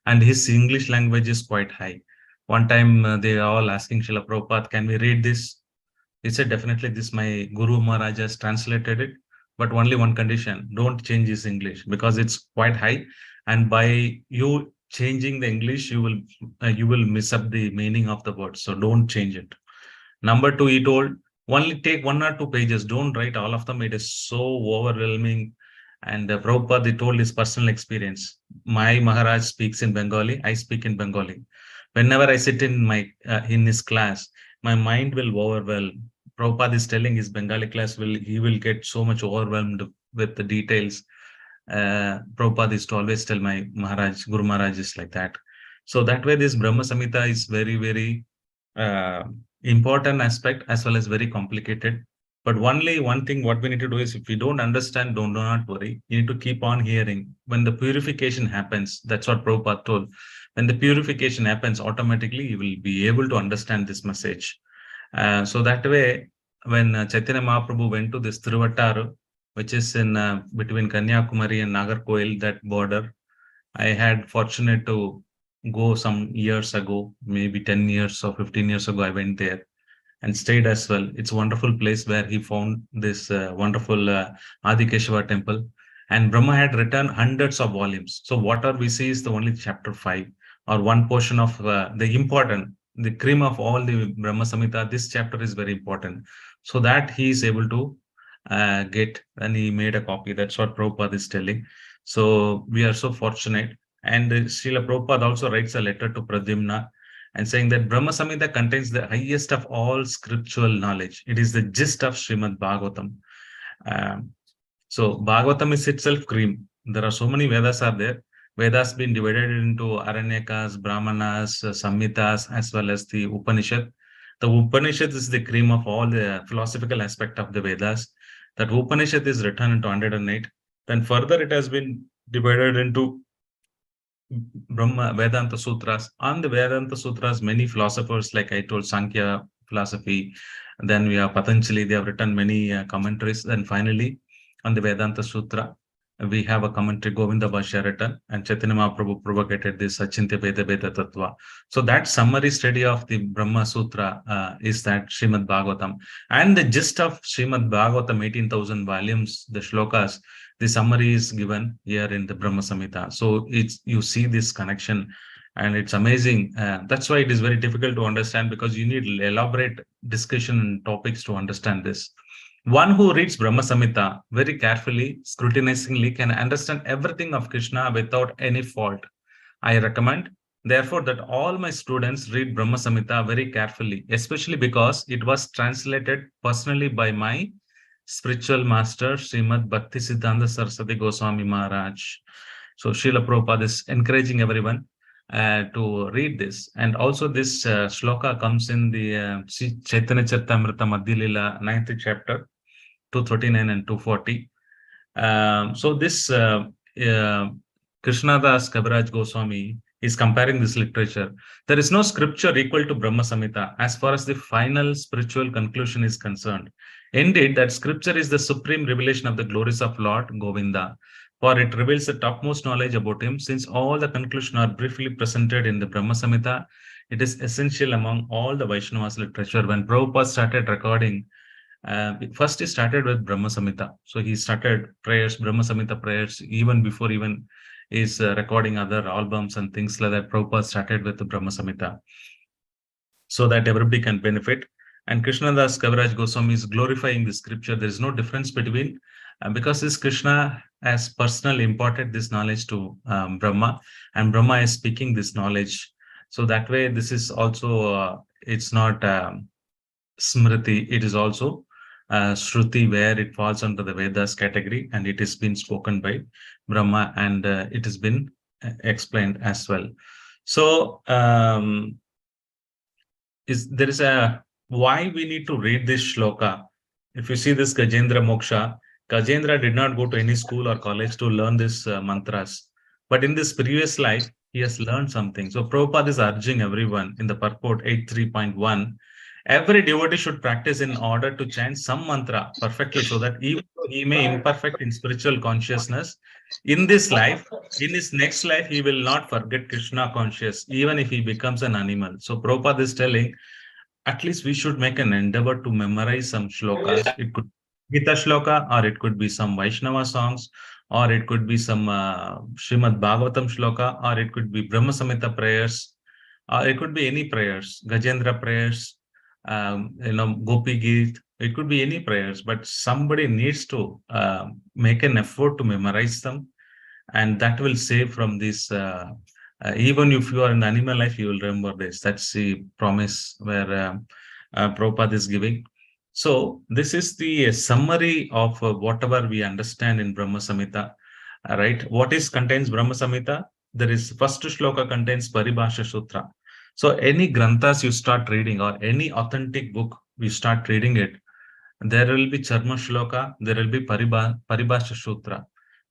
and his English language is quite high. One time they are all asking Srila Prabhupada, can we read this? He said, definitely, this my Guru Maharaj has translated it, but only one condition, don't change his English, because it's quite high, and by you changing the English, you will miss up the meaning of the word, so don't change it. Number two, he told, only take 1 or 2 pages, don't write all of them, it is so overwhelming. And Prabhupada, he told his personal experience. My Maharaj speaks in Bengali, I speak in Bengali. Whenever I sit in in his class, my mind will overwhelm. Prabhupada is telling his Bengali class, he will get so much overwhelmed with the details. Prabhupada is to always tell my Maharaj, Guru Maharaj is like that. So that way, this Brahma Samhita is very, very important aspect as well as very complicated. But only one thing what we need to do is, if we don't understand, do not worry. You need to keep on hearing. When the purification happens, that's what Prabhupada told. When the purification happens, automatically you will be able to understand this message. So that way, when Chaitanya Mahaprabhu went to this Thiruvattar, which is in between Kanyakumari and Nagarkoil, that border, I had fortunate to go some years ago, maybe 10 years or 15 years ago, I went there and stayed as well. It's a wonderful place where he found this wonderful Adikeshava temple. And Brahma had written hundreds of volumes. So what we see is the only chapter 5. or one portion of the cream of all the Brahma Samhita, this chapter is very important. So that he is able to get, and he made a copy. That's what Prabhupada is telling. So we are so fortunate. And Srila Prabhupada also writes a letter to Pradyumna and saying that Brahma Samhita contains the highest of all scriptural knowledge. It is the gist of Srimad Bhagavatam. So Bhagavatam is itself cream. There are so many Vedas are there. Vedas been divided into Aranyakas, Brahmanas, Samhitas, as well as the Upanishad. The Upanishad is the cream of all the philosophical aspect of the Vedas. That Upanishad is written into 108. Then further it has been divided into Brahma Vedanta Sutras. On the Vedanta Sutras, many philosophers, like I told, Sankhya philosophy. Then we have Patanjali, they have written many commentaries. Then finally, on the Vedanta Sutra, we have a commentary, Govinda Bhashya written, and Chaitanya Mahaprabhu propagated this Achintya Veda Veda Tattva. So that summary study of the Brahma Sutra is that Srimad Bhagavatam. And the gist of Srimad Bhagavatam, 18,000 volumes, the shlokas, the summary is given here in the Brahma Samhita. So you see this connection, and it's amazing. That's why it is very difficult to understand, because you need elaborate discussion and topics to understand this. One who reads Brahma Samhita very carefully, scrutinizingly, can understand everything of Krishna without any fault. I recommend, therefore, that all my students read Brahma Samhita very carefully, especially because it was translated personally by my spiritual master, Srimad Bhakti Siddhanta Saraswati Goswami Maharaj. So Srila Prabhupada is encouraging everyone to read this. And also this shloka comes in the Chaitanya Charitamrita Madhya Lila, 9th chapter, 239 and 240. So this Krishnadas Kaviraj Goswami is comparing this literature. There is no scripture equal to Brahma Samhita as far as the final spiritual conclusion is concerned. Indeed, that scripture is the supreme revelation of the glories of Lord Govinda, for it reveals the topmost knowledge about him. Since all the conclusions are briefly presented in the Brahma Samhita, it is essential among all the Vaishnavas literature. When Prabhupada started recording, first he started with Brahma Samhita. So he started prayers, Brahma Samhita prayers, even before even is recording other albums and things like that. Prabhupada started with the Brahma Samhita so that everybody can benefit. And Krishnadas Kaviraj Goswami is glorifying the scripture. There is no difference between, because this Krishna has personally imparted this knowledge to Brahma, and Brahma is speaking this knowledge. So that way, this is also, it's not Smriti, it is also Shruti, where it falls under the Vedas category, and it has been spoken by Brahma, and it has been explained as well. So there is a why we need to read this shloka. If you see this Gajendra Moksha, Gajendra did not go to any school or college to learn this mantras, but in this previous life, he has learned something. So Prabhupada is urging everyone in the purport 83.1, every devotee should practice in order to chant some mantra perfectly, so that even though he may imperfect in spiritual consciousness in this life, in his next life, he will not forget Krishna conscious, even if he becomes an animal. So Prabhupada is telling, at least we should make an endeavor to memorize some shlokas. It could be Gita shloka, or it could be some Vaishnava songs, or it could be some Srimad Bhagavatam shloka, or it could be Brahma Samhita prayers, or it could be any prayers, Gajendra prayers, Gopi Geet. It could be any prayers, but somebody needs to make an effort to memorize them, and that will save from this. Even if you are in the animal life, you will remember this. That's the promise where Prabhupada is giving. So this is the summary of whatever we understand in Brahma Samhita. Right? What is contains Brahma Samhita? There is first shloka contains Paribhasha Sutra. So any granthas you start reading, or any authentic book you start reading it, there will be Charma Shloka, there will be Paribhasha Sutra,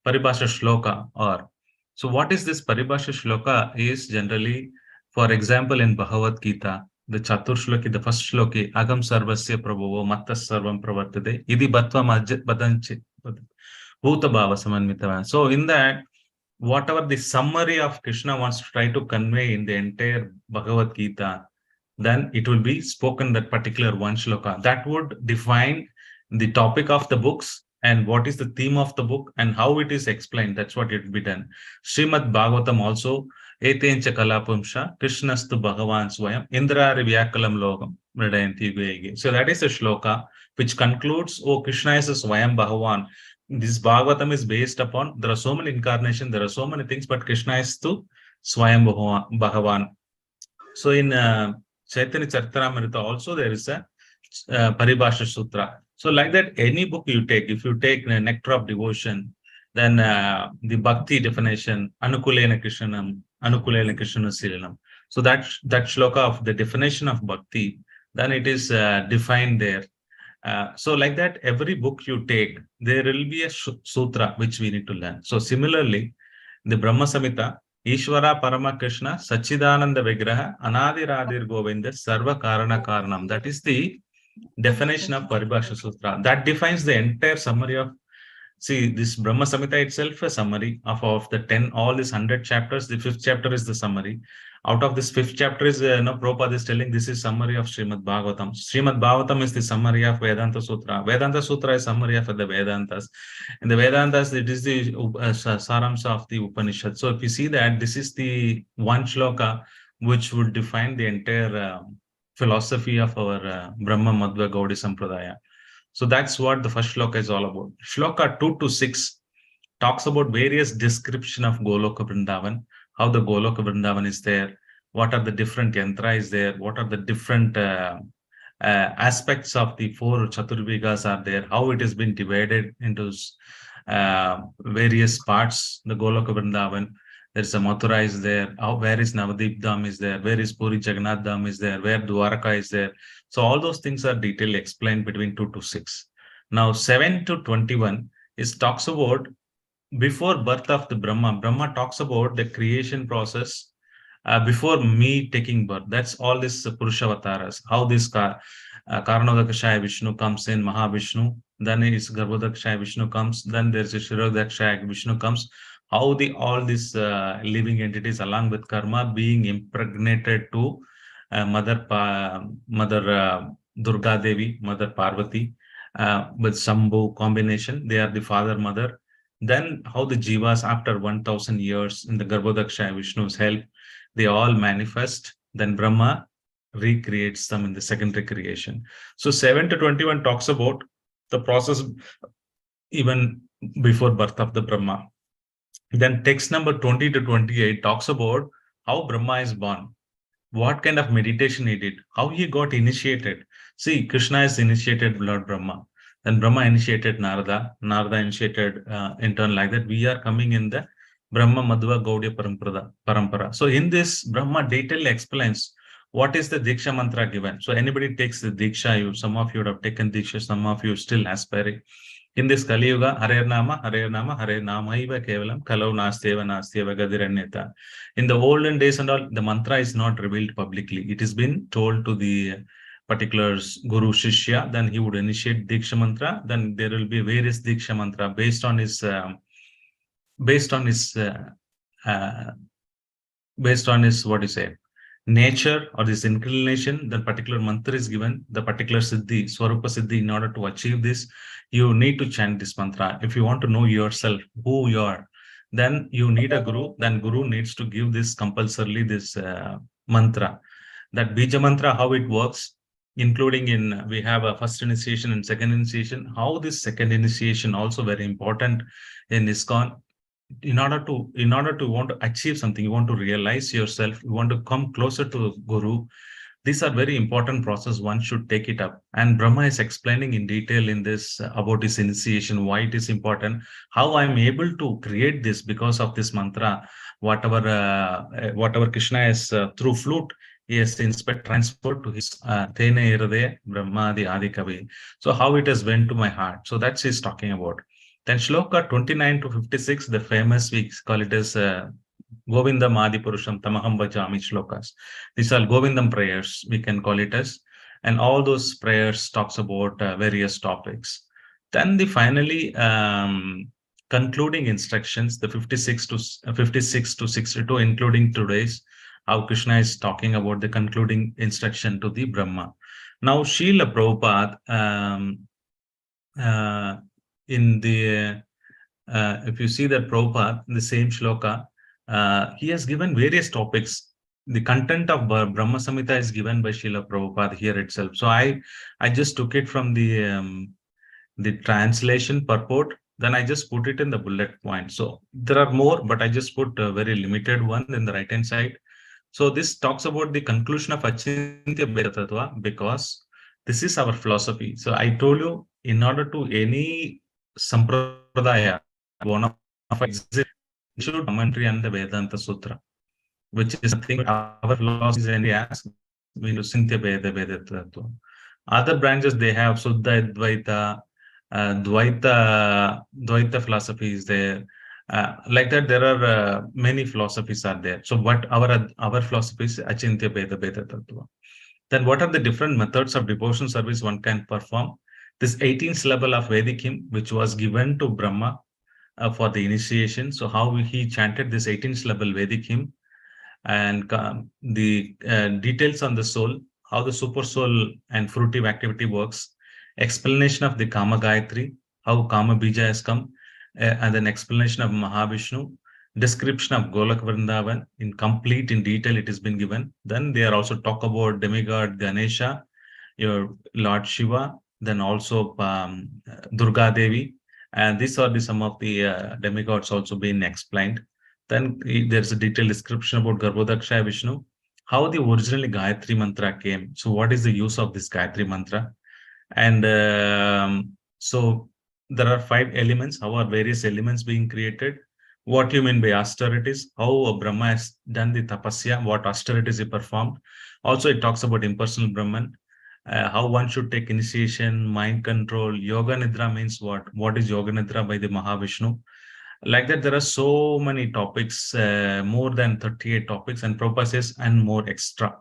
Paribhasha Shloka. Or so what is this Paribhasha Shloka is generally, for example, in Bhagavad Gita, the Chatur Shloki, the first Shloki, Agam Sarvasya Prabhavo Mattas Sarvam Pravartade, Idi Bhatva Badanchi Bhuta Bhava Samanmitava. So in that, whatever the summary of Krishna wants to try to convey in the entire Bhagavad Gita, then it will be spoken that particular one shloka. That would define the topic of the books and what is the theme of the book and how it is explained. That's what it will be done. Srimad Bhagavatam also Etencha kalapumsha, Krishnastu Bhagavan Swayam, Indrari Vyakalam Logam, Mridayanti Vegi. So that is the shloka which concludes, oh, Krishna is a Swayam Bhagavan. This Bhagavatam is based upon, there are so many incarnations, there are so many things, but Krishna is to Swayam Bhagavan. So in Chaitanya Charitamrita also there is a Paribhasha Sutra. So like that, any book you take, if you take Nectar of Devotion, then the Bhakti definition, Anukulena Krishnanam, Anukulena Krishnana Silanam. So that shloka of the definition of Bhakti, then it is defined there. So like that, every book you take, there will be a sutra which we need to learn. So similarly, the Brahma Samhita, Ishvara Parama Krishna, Sachidananda Vigraha, Anadiradir Govinda, Sarva Karana Karanam. That is the definition of Paribhasha Sutra. That defines the entire summary of, see, this Brahma Samhita itself a summary of the 10, all these 100 chapters. The 5th chapter is the summary. Out of this 5th chapter is, Prabhupada is telling this is summary of Srimad Bhagavatam. Srimad Bhagavatam is the summary of Vedanta Sutra. Vedanta Sutra is summary of the Vedantas. In the Vedantas, it is the Saramsa of the Upanishad. So if you see that, this is the one shloka which would define the entire philosophy of our Brahma Madhva Gaudiya Sampradaya. So that's what the first shloka is all about. Shloka 2 to 6 talks about various description of Goloka Vrindavan, how the Goloka Vrindavan is there, what are the different yantra is there, what are the different aspects of the 4 Chaturvigas are there, how it has been divided into various parts, the Goloka Vrindavan. There's a Mathura is there, where is Navadip Dham is there, where is Puri Jagannath Dham is there, where Dwaraka is there. So all those things are detailedly explained between 2 to 6. Now 7 to 21 is talks about before birth of the Brahma. Brahma talks about the creation process before me taking birth. That's all this Purushavattaras, how this Karanodakashaya Vishnu comes in, Mahavishnu, then is Garbhodakashaya Vishnu comes, then there's a Shirodakashaya Vishnu comes, how all these living entities along with karma being impregnated to Mother Durga Devi, Mother Parvati, with Shambhu combination, they are the father, mother. Then how the jivas after 1000 years in the Garbhodakashaya Vishnu's help, they all manifest. Then Brahma recreates them in the secondary creation. So 7 to 21 talks about the process even before birth of the Brahma. Then text number 20 to 28 talks about how Brahma is born, what kind of meditation he did, how he got initiated. See, Krishna is initiated Lord Brahma. Then Brahma initiated Narada. Narada initiated in turn like that. We are coming in the Brahma Madhva Gaudiya Parampara. So in this, Brahma detailedly explains what is the Diksha mantra given. So anybody takes the Diksha, some of you would have taken Diksha, some of you still aspiring. In this Kali Yuga, Hare Nama, Hare Nama, Hare Nama, Iva Kevalam, Kalau Nasteva, Nasteva Gadiranyata. In the olden days and all, the mantra is not revealed publicly. It has been told to the particular Guru Shishya, then he would initiate Diksha mantra, then there will be various Diksha mantra based on his what you say, nature or this inclination. The particular mantra is given, the particular siddhi, Swarupa siddhi. In order to achieve this, you need to chant this mantra. If you want to know yourself, who you are, then you need a guru. Then guru needs to give this compulsorily, this mantra. That bija mantra, how it works, including in, we have a first initiation and second initiation. How this second initiation also very important in ISKCON. In order to want to achieve something, you want to realize yourself, you want to come closer to Guru. These are very important process. One should take it up. And Brahma is explaining in detail in this about this initiation, why it is important, how I'm able to create this because of this mantra. Whatever Krishna is through flute, he has transferred to his Tene Irade Brahma the Adi Kavi. So how it has went to my heart. So that's he's talking about. Then Shloka 29 to 56, the famous, we call it as Govindam Adi Purusham Tamaham Bhajami shlokas. These are Govindam prayers, we can call it as. And all those prayers talks about various topics. Then the finally concluding instructions, the 56 to 62, including today's, how Krishna is talking about the concluding instruction to the Brahma. Now, Srila Prabhupada, in the if you see that Prabhupada in the same shloka, he has given various topics. The content of Brahma Samhita is given by Srila Prabhupada here itself. So I just took it from the translation purport. Then I just put it in the bullet point. So there are more, but I just put a very limited one in the right-hand side. So this talks about the conclusion of Achintya Bheda Tattva because this is our philosophy. So I told you, in order to any sampradaya, one of exist, should commentary and the Vedanta Sutra, which is something our philosophy is only as we do Sintya Bheda Tattva. Other branches they have Suddha Advaita, Dvaita philosophy is there. Like that, there are many philosophies are there. So what our philosophy is Achintya Bheda Tattva. Then what are the different methods of devotion service one can perform? This 18th level of Vedic hymn, which was given to Brahma for the initiation. So how he chanted this 18th level Vedic hymn, and the details on the soul, how the super soul and fruitive activity works, explanation of the Kama Gayatri, how Kama Bija has come, and an explanation of Mahavishnu, description of Golak Vrindavan in detail it has been given. Then they are also talk about demigod Ganesha, your Lord Shiva, then also Durga Devi, and these are some of the demigods also being explained. Then there's a detailed description about Garbhodaksha Vishnu, how the originally Gayatri Mantra came. So what is the use of this Gayatri Mantra? And so there are 5 elements. How are various elements being created? What you mean by austerities? How Brahma has done the tapasya? What austerities he performed? Also, it talks about impersonal Brahman. How one should take initiation, mind control. Yoga Nidra means what? What is Yoga Nidra by the Mahavishnu? Like that, there are so many topics, more than 38 topics, and Prabhupada says, and more extra.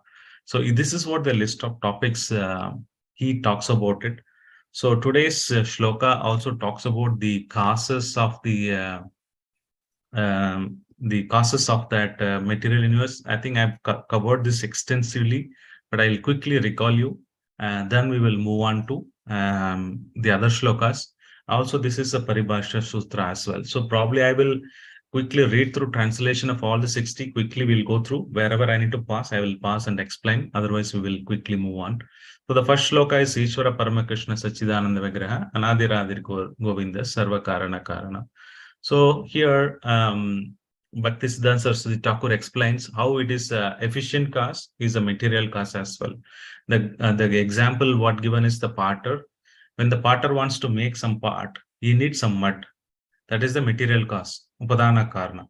So this is what the list of topics he talks about it. So today's shloka also talks about the causes of the causes of that material universe. I think I've covered this extensively, but I'll quickly recall you, and then we will move on to the other shlokas. Also, this is a Paribhasha Sutra as well. So probably I will quickly read through translation of all the 60. Quickly we'll go through. Wherever I need to pass, I will pass and explain. Otherwise, we will quickly move on. So the first shloka is Ishvara Paramakrishna Sachidananda Vigraha Anadiradir Govinda Sarva Karana Karana. So here, Bhaktisiddhanta Saraswati Thakur explains how it is efficient cause is a material cause as well. The example what given is the potter. When the potter wants to make some pot, he needs some mud. That is the material cause, Upadana Karna.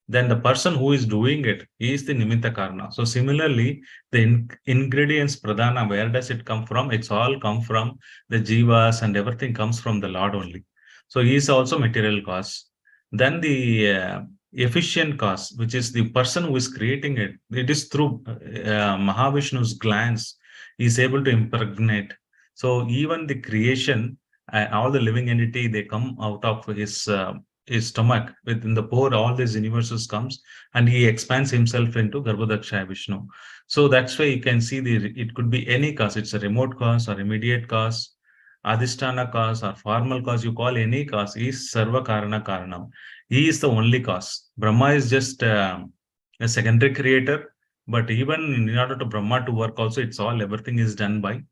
Then the person who is doing it is the Nimitta Karna. So similarly, the ingredients Pradhana, where does it come from? It's all come from the Jivas, and everything comes from the Lord only. So he is also material cause. Then the efficient cause, which is the person who is creating it, it is through Mahavishnu's glance, he is able to impregnate. So even the creation, all the living entity, they come out of his stomach. Within the pore, all these universes comes, and he expands himself into Garbhodaksha Vishnu. So that's why you can see it could be any cause. It's a remote cause or immediate cause, Adhisthana cause or formal cause. You call any cause, he is Sarva Karana Karanam. He is the only cause. Brahma is just a secondary creator, but even in order to Brahma to work also, it's all, everything is done by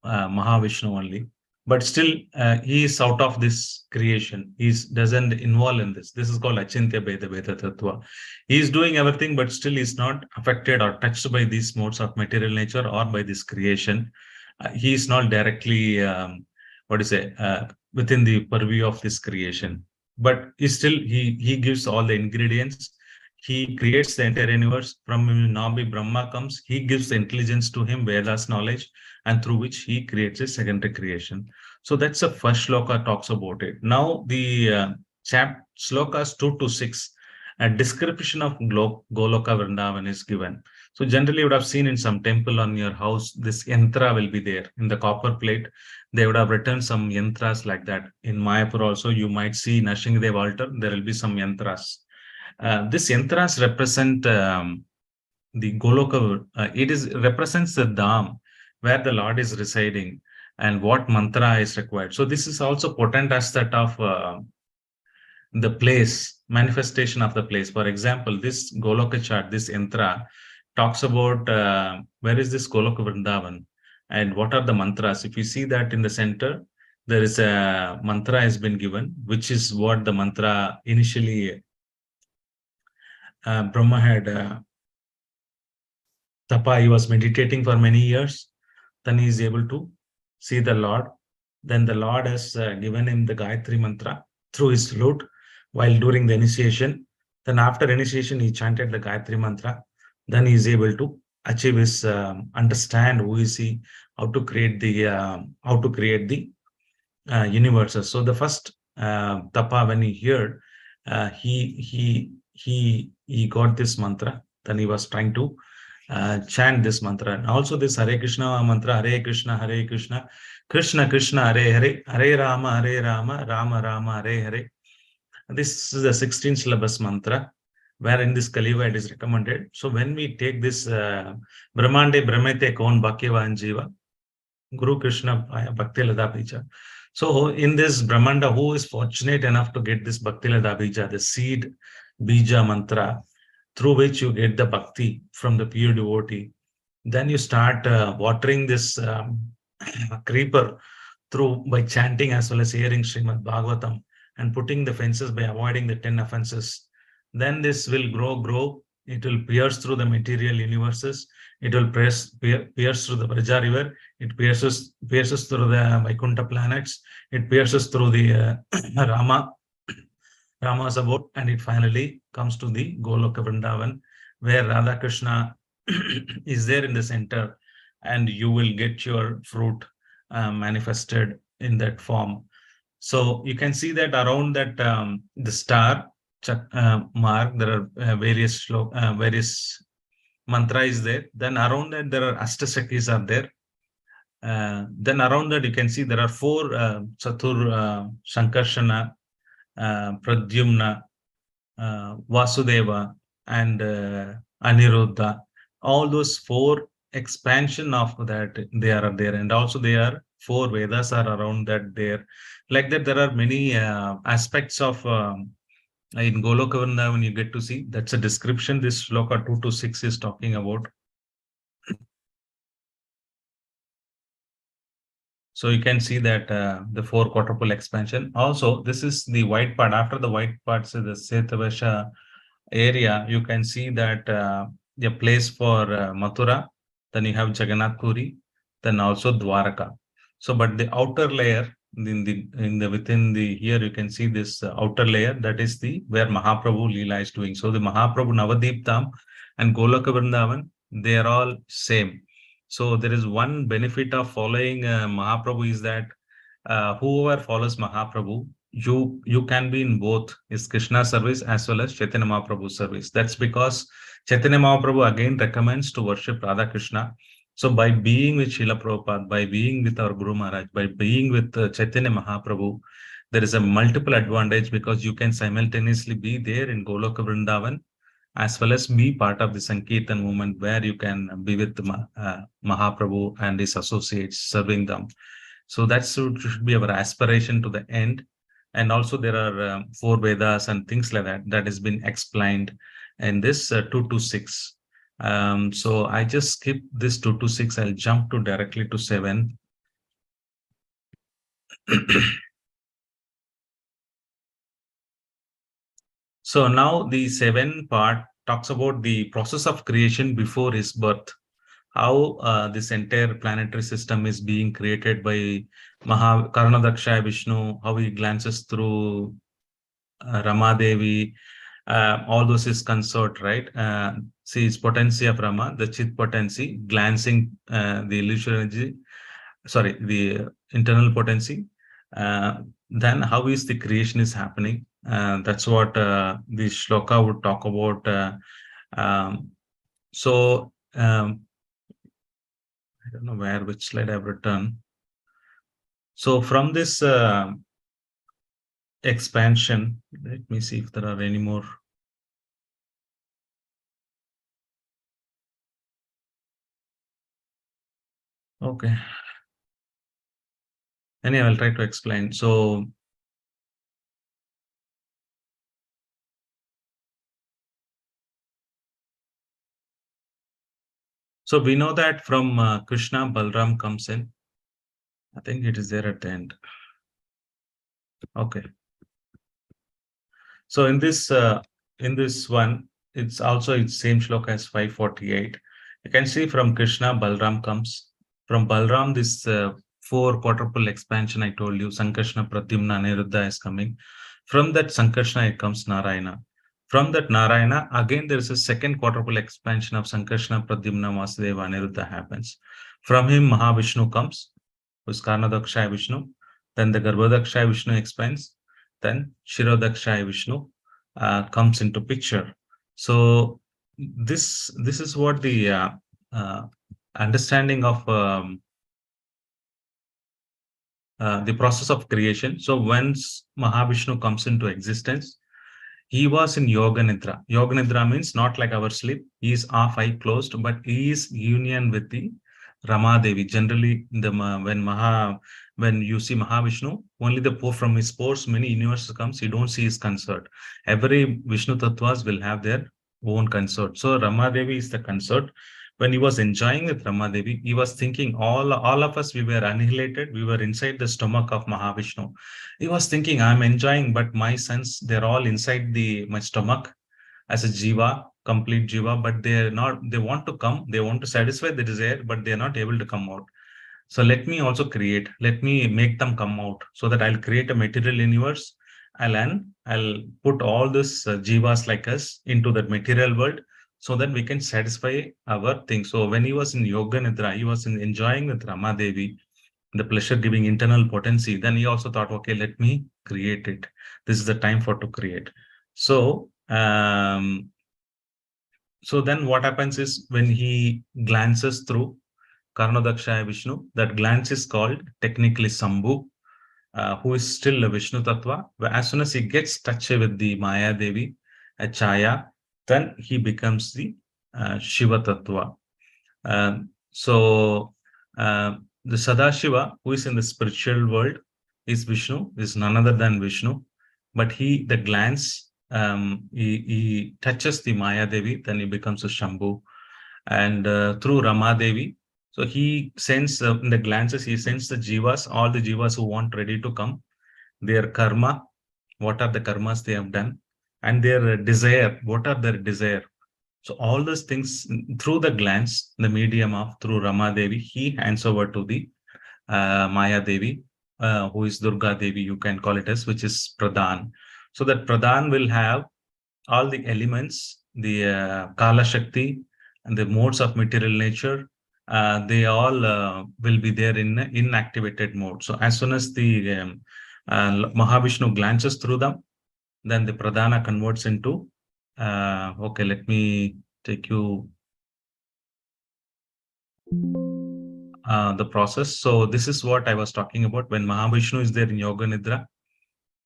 Mahavishnu only. But still, he is out of this creation. He doesn't involve in this. This is called Achintya Bheda Tattva. He is doing everything, but still is not affected or touched by these modes of material nature or by this creation. He is not directly, within the purview of this creation. But he gives all the ingredients. He creates the entire universe. From Nabi Brahma comes, he gives the intelligence to him, Vedas knowledge, and through which he creates a secondary creation. So that's the first shloka talks about it. Now the shlokas 2 to 6, a description of Goloka Vrindavan is given. So generally you would have seen in some temple on your house, this yantra will be there in the copper plate. They would have written some yantras like that. In Mayapur also, you might see Nrsimhadev altar, there will be some yantras. This yantras represent the Goloka. It represents the Dham, where the Lord is residing, and what mantra is required. So this is also potent as that of the place, manifestation of the place. For example, this Goloka chart, this yantra, talks about where is this Goloka Vrindavan and what are the mantras. If you see that in the center, there is a mantra has been given, which is what the mantra initially Brahma had tapa. He was meditating for many years. Then he is able to see the Lord. Then the Lord has given him the Gayatri mantra through his flute while during the initiation. Then after initiation, he chanted the Gayatri mantra. Then he is able to achieve his understand who is he, how to create the universes. So the first tapa when he heard, he got this mantra. Then he was trying to chant this mantra. And also this Hare Krishna mantra, Hare Krishna, Hare Krishna, Krishna Krishna, Hare Hare, Hare Rama, Hare Rama, Rama Rama, Hare Hare. This is the 16 syllabus mantra, where in this Kali Yuga it is recommended. So when we take this Brahmande Brahmete Kaun Bhakyavan Jiva, Guru Krishna Bhakti Lada Bija. So in this Brahmanda, who is fortunate enough to get this Bhakti Lada Bija, the seed Bija mantra, through which you get the bhakti from the pure devotee, then you start watering this creeper through by chanting as well as hearing Srimad Bhagavatam and putting the fences by avoiding the 10 offenses. Then this will grow. It will pierce through the material universes. It will pierce through the Braja river. It pierces through the Vaikuntha planets. It pierces through the Rama's abode, and it finally comes to the Goloka Vrindavan, where Radha Krishna is there in the center, and you will get your fruit manifested in that form. So you can see that around that the star mark, there are various mantra is there. Then around that there are Astasakis are there. Then around that you can see there are 4 Chatur Sankarshana, Pradyumna, Vasudeva, and Aniruddha. All those 4 expansion of that they are there, and also they are 4 Vedas are around that there. Like that, there are many aspects of in Goloka Vrindavan you get to see. That's a description. This shloka 2 to 6 is talking about. So you can see that the 4 quadruple expansion. Also, this is the white part. After the white parts, the Setavasha area, you can see that the place for Mathura. Then you have Jagannath Puri. Then also Dwaraka. So, but the outer layer within the here you can see this outer layer, that is the where Mahaprabhu Leela is doing. So the Mahaprabhu Navadip Dham and Golaka Vrindavan, they are all same. So there is one benefit of following Mahaprabhu is that whoever follows Mahaprabhu, you can be in both is Krishna service as well as Chaitanya Mahaprabhu service. That's because Chaitanya Mahaprabhu again recommends to worship Radha Krishna. So by being with Srila Prabhupada, by being with our Guru Maharaj, by being with Chaitanya Mahaprabhu, there is a multiple advantage because you can simultaneously be there in Goloka Vrindavan as well as be part of the Sankirtan movement where you can be with Mahaprabhu and his associates serving them. So that should be our aspiration to the end. And also there are 4 Vedas and things like that has been explained in this 2 to 6. So I just skip this 2 to 6. I'll jump to directly to 7. So now the 7 part talks about the process of creation before his birth. How this entire planetary system is being created by Karanadaksha Vishnu, how he glances through Ramadevi, all those is consort, right? See, his potency of Rama, the Chit potency, glancing the illusory energy, sorry, the internal potency. Then how is the creation is happening? That's what the shloka would talk about. I don't know which slide I've written. So from this expansion, let me see if there are any more. Okay. Anyway, I'll try to explain. So So we know that from Krishna, Balram comes in. I think it is there at the end. Okay. So in this one, it's same shloka as 548. You can see from Krishna, Balram comes. From Balram, this 4 quadruple expansion I told you, Sankarshna, Pradyumna, Aniruddha is coming. From that Sankarshna, it comes Narayana. From that Narayana, again there is a second quadruple expansion of Sankarshna, Pradyumna, Vasudeva, Aniruddha happens. From him, Mahavishnu comes, who is Karnadakshaya Vishnu. Then the Garbhodakshaya Vishnu expands. Then Shirodakshaya Vishnu comes into picture. So this is what the understanding of the process of creation. So once Mahavishnu comes into existence, he was in Yoga Nidra. Yoga Nidra means not like our sleep. He is half eye closed, but he is union with the Rama Devi. Generally, when you see Mahavishnu, only the from his pores, many universes comes, you don't see his consort. Every Vishnu Tattvas will have their own consort. So Rama Devi is the consort. When he was enjoying with Rama Devi, he was thinking all of us, we were annihilated. We were inside the stomach of Mahavishnu. He was thinking, I'm enjoying, but my sons, they're all inside my stomach as a jiva, complete jiva, but they're not, they want to come, they want to satisfy the desire, but they're not able to come out. So let me also create, let me make them come out so that I'll create a material universe. I'll put all this jivas like us into that material world so that we can satisfy our thing. So when he was in Yoga Nidra, he was enjoying with Rama Devi, the pleasure giving internal potency. Then he also thought, okay, let me create it. This is the time to create. So, so then what happens is when he glances through Karnodakshaya Vishnu, that glance is called technically Sambhu, who is still a Vishnu Tattva. But as soon as he gets touched with the Maya Devi, a Chaya, then he becomes the Shiva Tattva. So the Sadashiva, who is in the spiritual world, is Vishnu, is none other than Vishnu. But the glance, he touches the Maya Devi, then he becomes a Shambhu. And through Rama Devi, so he sends in the glances, he sends the jivas, all the jivas who want ready to come, their karma, what are the karmas they have done, and their desire, what are their desire. So all those things through the glance, the medium of through Rama Devi, he hands over to the Maya Devi, who is Durga Devi, you can call it as, which is Pradhan. So that Pradhan will have all the elements, the Kala Shakti and the modes of material nature, they all will be there in inactivated mode. So as soon as the Mahavishnu glances through them, then the Pradhana converts into, okay, let me take you the process. So this is what I was talking about. When Mahavishnu is there in Yoga Nidra,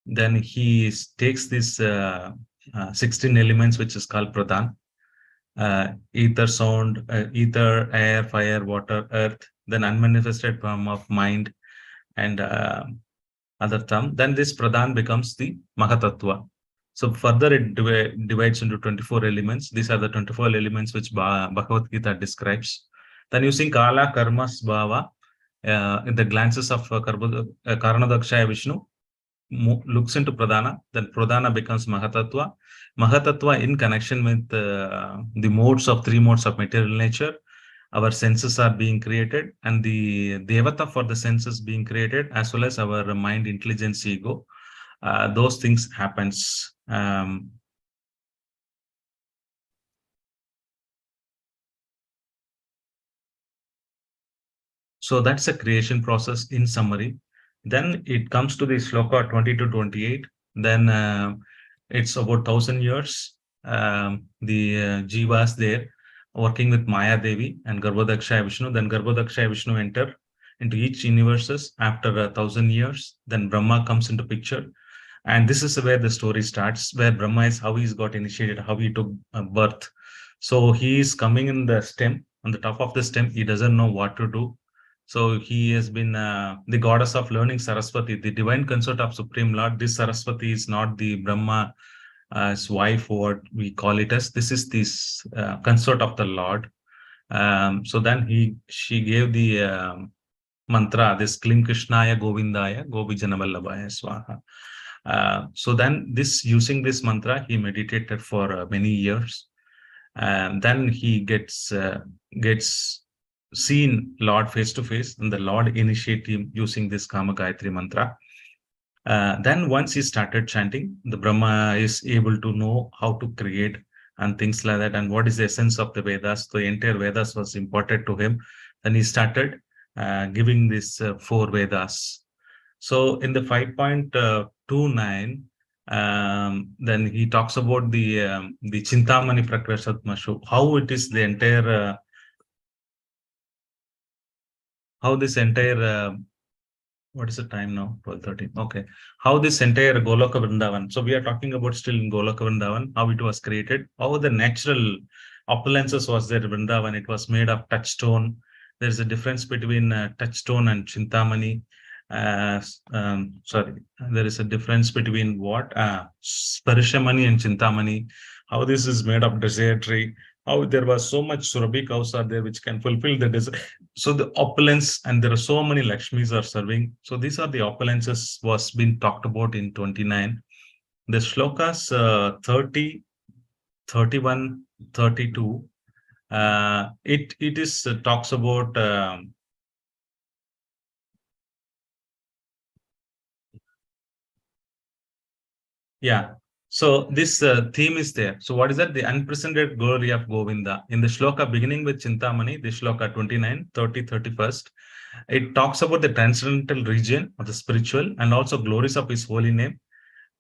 then he takes these 16 elements, which is called Pradhan. Ether, sound, ether, air, fire, water, earth, then unmanifested form of mind and other term. Then this Pradhan becomes the Mahatattva. So further it divides into 24 elements. These are the 24 elements which Bhagavad Gita describes. Then using Kala, Karma, Bhava, in the glances of Karanadakshaya Vishnu, looks into Pradhana, then Pradhana becomes Mahatattva. Mahatattva in connection with the modes of 3 modes of material nature, our senses are being created, and the Devata for the senses being created, as well as our mind, intelligence, ego. Those things happens. So that's a creation process in summary. Then it comes to the shloka 20 to 28. Then it's about 1,000 years. The jivas there working with Maya Devi and Garbhodakshaya Vishnu. Then Garbhodakshaya Vishnu enter into each universes after 1,000 years. Then Brahma comes into picture. And this is where the story starts, where Brahma is how he's got initiated, how he took birth. So he is coming in the stem, on the top of the stem. He doesn't know what to do. So he has been the goddess of learning, Saraswati, the divine consort of Supreme Lord. This Saraswati is not the Brahma's wife, what we call it as. This is this consort of the Lord. So then she gave the mantra, this Klim Krishnaya Govindaya Govijanavallabhaya Swaha. So then using this mantra, he meditated for many years. And then he gets seen Lord face to face, and the Lord initiate him using this Kama Gayatri mantra. Then once he started chanting, the Brahma is able to know how to create and things like that, and what is the essence of the Vedas. The entire Vedas was imparted to him. Then he started giving these 4 Vedas. So in the 5.29, then he talks about the Chintamani Prakrasatmashu, how it is the entire, how this entire, what is the time now? 12:30. Okay. How this entire Goloka Vrindavan. So we are talking about still in Goloka Vrindavan, how it was created, how the natural opulences was there in Vrindavan. It was made of touchstone. There's a difference between touchstone and Chintamani. Sorry, there is a difference between what? Sparishamani and Chintamani. How this is made of desire tree. How there was so much Surabhi cows are there which can fulfill the desire. So the opulence, and there are so many Lakshmis are serving. So these are the opulences was being talked about in 29. The shlokas 30, 31, 32. It is talks about yeah. So this theme is there. So what is that? The unprecedented glory of Govinda. In the shloka beginning with Chintamani, the shloka 29, 30, 31st, it talks about the transcendental region of the spiritual and also glories of his holy name,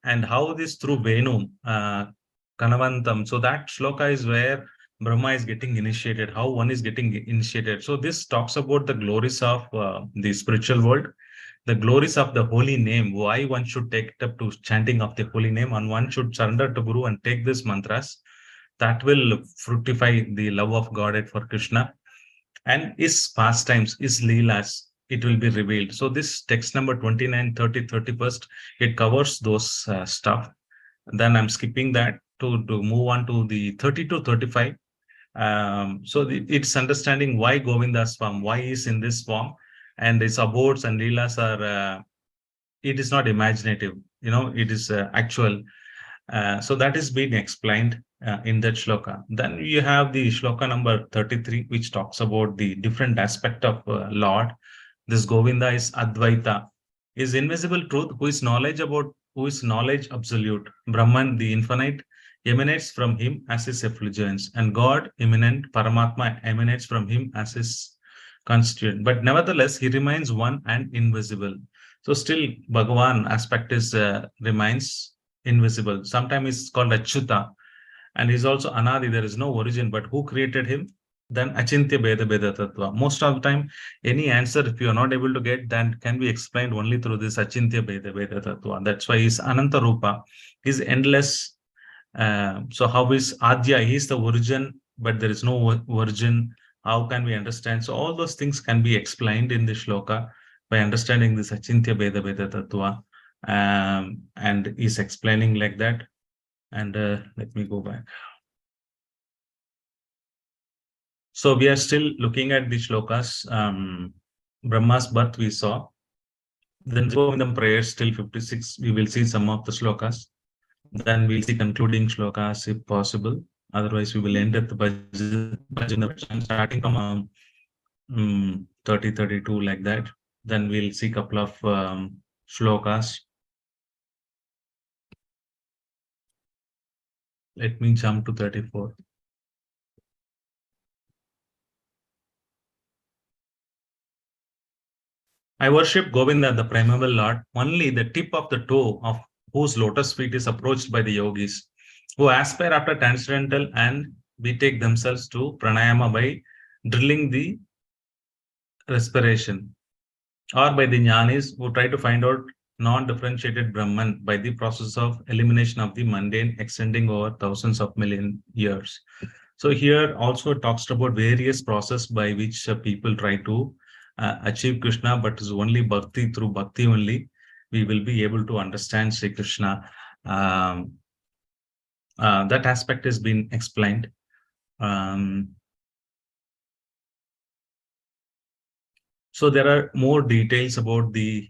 and how this through Venu, Kanavantam. So that shloka is where Brahma is getting initiated, how one is getting initiated. So this talks about the glories of the spiritual world, the glories of the holy name, why one should take it up to chanting of the holy name, and one should surrender to Guru and take these mantras. That will fructify the love of Godhead for Krishna. And his pastimes, his leelas, it will be revealed. So this text number 29, 30, 31st, it covers those stuff. Then I'm skipping that to move on to the 30 to 35. So it's understanding why Govinda's form, why he's in this form, and his abodes and leelas are, it is not imaginative, it is actual. So that is being explained in that shloka. Then you have the shloka number 33, which talks about the different aspect of Lord. This Govinda is Advaita, is invisible truth, who is knowledge absolute. Brahman, the infinite, emanates from him as his effulgence, and God, immanent, Paramatma, emanates from him as his constituent. But nevertheless, he remains one and invisible. So still, Bhagavan aspect is remains invisible. Sometimes it's called Achyuta, and he's also Anadi. There is no origin, but who created him? Then Achintya Beda Beda Tattva. Most of the time, any answer, if you are not able to get, then can be explained only through this Achintya Beda Beda Tattva. That's why he's Ananta Rupa. He's endless. So how is Adya? He's the origin, but there is no origin. How can we understand? So all those things can be explained in the shloka by understanding this Achintya Beda Beda Tattva. And he's explaining like that. And let me go back. So we are still looking at the shlokas. Brahma's birth we saw. Then Govindam prayers till 56. We will see some of the shlokas. Then we'll see concluding shlokas if possible. Otherwise, we will end at the bhajan, starting from 30, 32 like that. Then we'll see a couple of shlokas. Let me jump to 34. I worship Govinda, the primeval Lord. Only the tip of the toe of whose lotus feet is approached by the yogis, who aspire after transcendental and betake themselves to pranayama by drilling the respiration, or by the jnanis who try to find out non-differentiated Brahman by the process of elimination of the mundane extending over thousands of million years. So here also talks about various process by which people try to achieve Krishna, but is only bhakti, through bhakti only we will be able to understand Sri Krishna. That aspect has been explained. So there are more details about the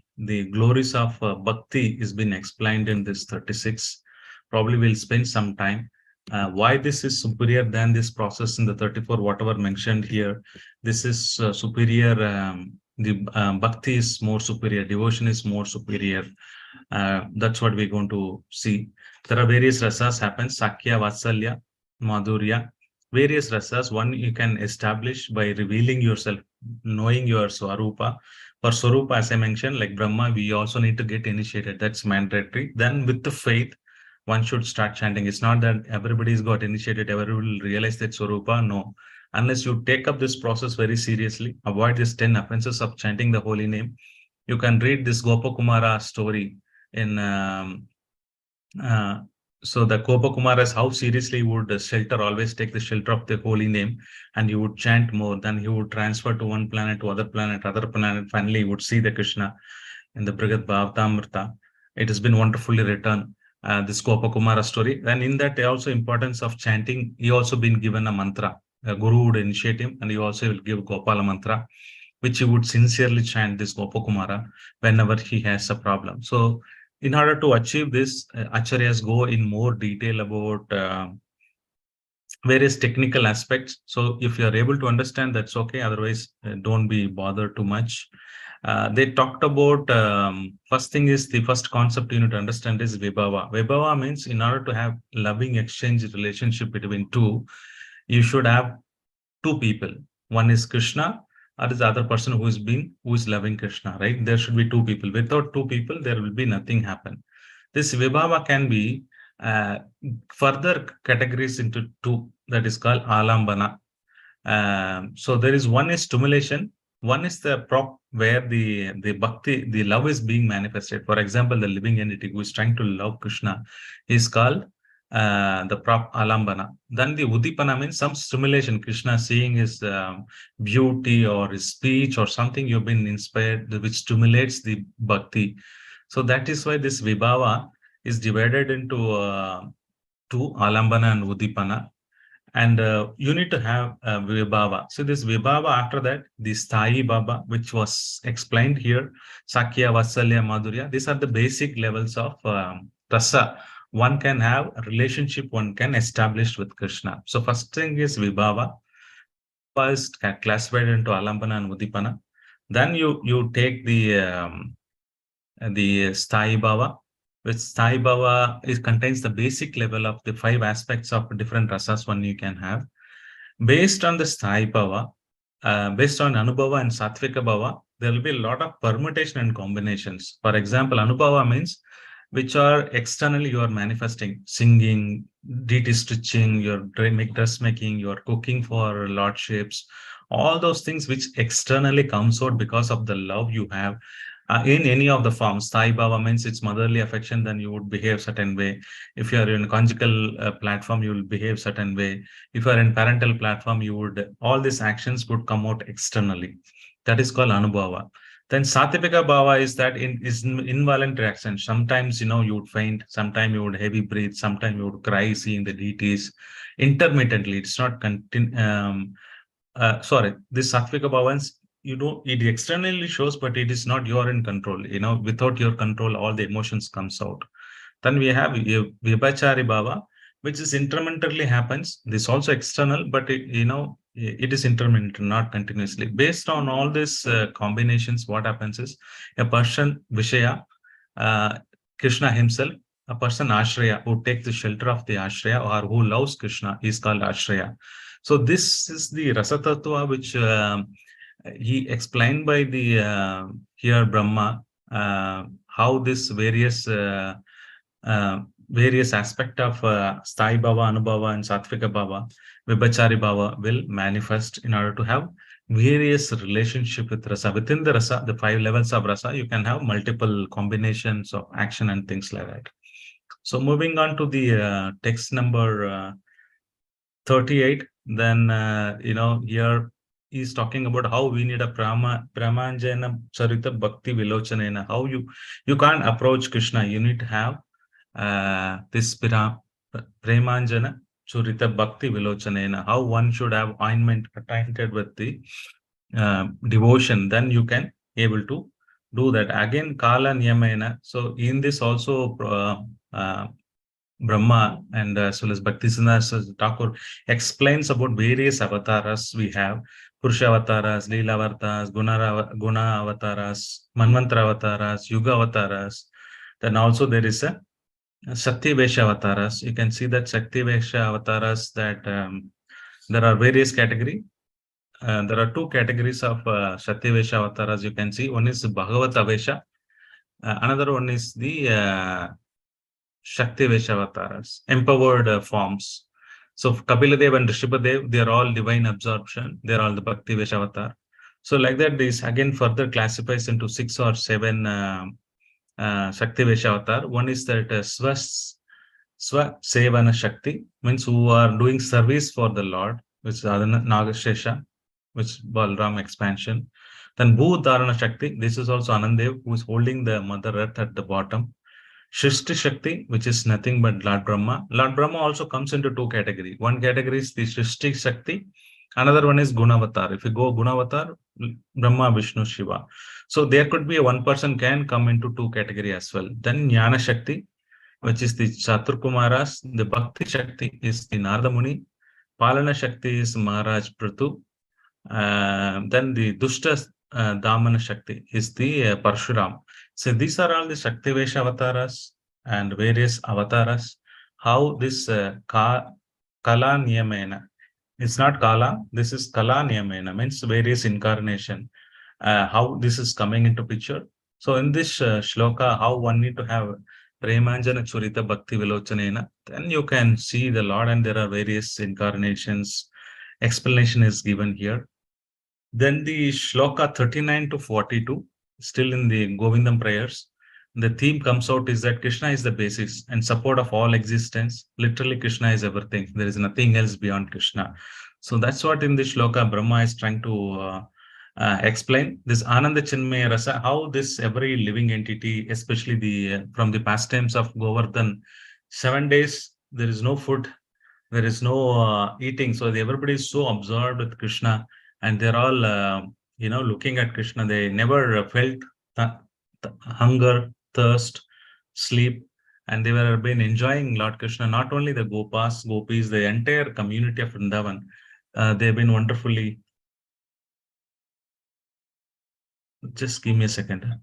glories of bhakti is been explained in this 36. Probably we'll spend some time. Why this is superior than this process in the 34, whatever mentioned here. This is superior. The bhakti is more superior. Devotion is more superior. That's what we're going to see. There are various rasas happen. Sakya, Vatsalya, Madhurya. Various rasas. One you can establish by revealing yourself, knowing your Swarupa. For Swarupa, as I mentioned, like Brahma, we also need to get initiated. That's mandatory. Then with the faith, one should start chanting. It's not that everybody's got initiated, everybody will realize that Swarupa. No. Unless you take up this process very seriously, avoid these 10 offenses of chanting the holy name. You can read this Gopakumara story in so the Gopakumaras, how seriously he would always take the shelter of the holy name, and he would chant more. Then he would transfer to one planet to other planet. Finally, he would see the Krishna in the Brigad Bhavatamrita. It has been wonderfully written, this Gopakumara story. And in that, also importance of chanting, he also been given a mantra. A guru would initiate him, and he also will give Gopala mantra, which he would sincerely chant this Gopakumara whenever he has a problem. So in order to achieve this, acharyas go in more detail about various technical aspects. So if you are able to understand, that's okay. Otherwise, don't be bothered too much. They talked about, first thing is, the first concept you need to understand is vibhava. Vibhava means in order to have loving exchange relationship between two, you should have two people. One is Krishna, or is the other person who is loving Krishna, right? There should be two people. Without two people, there will be nothing happen. This vibhava can be further categories into two, that is called alambana. So there is one is stimulation, one is the prop where the bhakti, the love is being manifested. For example, the living entity who is trying to love Krishna is called the prop alambana. Then the udipana means some stimulation. Krishna seeing his beauty or his speech or something you've been inspired, which stimulates the bhakti. So that is why this vibhava is divided into two, alambana and udipana. And you need to have vibhava. So this vibhava, after that, the sthayi bhava, which was explained here, Sakya, Vatsalya, Madhurya, these are the basic levels of rasa. One can have a relationship, one can establish with Krishna. So first thing is vibhava. First classified into alambana and udipana. Then you take the sthayi bhava, which sthayi bhava contains the basic level of the 5 aspects of different rasas one you can have. Based on the sthayi bhava, based on anubhava and sattvika bhava, there will be a lot of permutation and combinations. For example, anubhava means which are externally you are manifesting, singing, deity stitching, your dressmaking, you are cooking for lordships, all those things which externally comes out because of the love you have. In any of the forms, Sthayi Bhava means it's motherly affection, then you would behave certain way. If you are in a conjugal platform, you will behave certain way. If you are in parental platform, all these actions would come out externally. That is called Anubhava. Then Satvika Bhava is that is involuntary action. Sometimes, you would faint, sometimes you would heavy breathe, sometimes you would cry seeing the deities intermittently. It's not this Satvika Bhava, it externally shows, but it is not you're in control. Without your control, all the emotions comes out. Then we have Vibhachari Bhava, which is intermittently happens. This also external, but it is intermittent, not continuously. Based on all these combinations, what happens is a person, Vishaya, Krishna himself, a person, Ashraya, who takes the shelter of the Ashraya or who loves Krishna is called Ashraya. So this is the Rasa Tattva, which he explained by the here Brahma, how this various aspect of Sthayi Bhava, Anubhava, and Sattvika Bhava, Vibhachari Bhava will manifest in order to have various relationship with rasa. Within the rasa, the 5 levels of rasa, you can have multiple combinations of action and things like that. So moving on to the text number 38, then here he's talking about how we need a Pramanjana Charita Bhakti Vilochanena. How you can't approach Krishna. You need to have this Premanjana Charita Bhakti Vilochanena. How one should have ointment acquainted with the devotion, then you can able to do that. Again, Kala Niyamena. So in this also Brahma and as well as Bhaktisiddhanta Thakur explains about various avatars we have. Purusha avatars, Leela avatars, Guna avatars, Manmantra avatars, Yuga avatars. Then also there is a Shakti Vesha avatars. You can see that Shakti Vesha avatars that there are various category. There are two categories of Shakti Vesha avatars. You can see one is Bhagavata Vesha. Another one is the Shakti Vesha avatars, empowered forms. So Kapiladev and Rishabhadev, they are all divine absorption. They are all the Bhakti Vesha avatar. So like that, this again further classifies into 6 or 7 Shakti Vesha avatar. One is that Swa Sevana Shakti, means who are doing service for the Lord, which is Nagashesha, which Balram expansion. Then Bhu Dharana Shakti, this is also Anandev, who is holding the Mother Earth at the bottom. Shrishti Shakti, which is nothing but Lord Brahma. Lord Brahma also comes into two categories. One category is the Shrishti Shakti. Another one is Gunavatar. If you go Gunavatar, Brahma, Vishnu, Shiva. So there could be one person can come into two categories as well. Then Jnana Shakti, which is the Chatur Kumaras. The Bhakti Shakti is the Narada Muni. Palana Shakti is Maharaj Prithu. Then the Dushta Damana Shakti is the Parshuram. So these are all the Shakti Vesha avatars and various avatars. How this Kala Niyamena, it's not Kala, this is Kala Niyamena, means various incarnation. How this is coming into picture. So in this shloka, how one need to have Premanjana Churita Bhakti Vilochanena, then you can see the Lord and there are various incarnations. Explanation is given here. Then the shloka 39 to 42, still in the Govindam prayers, the theme comes out is that Krishna is the basis and support of all existence. Literally, Krishna is everything. There is nothing else beyond Krishna. So that's what in this shloka Brahma is trying to explain. This Ananda Chinmaya Rasa, how this every living entity, especially the from the pastimes of Govardhan, 7 days there is no food, there is no eating. So everybody is so absorbed with Krishna and they're all, looking at Krishna. They never felt hunger, thirst, sleep, and they were been enjoying Lord Krishna. Not only the Gopas, Gopis, the entire community of Vrindavan, they've been wonderfully. Just give me a second.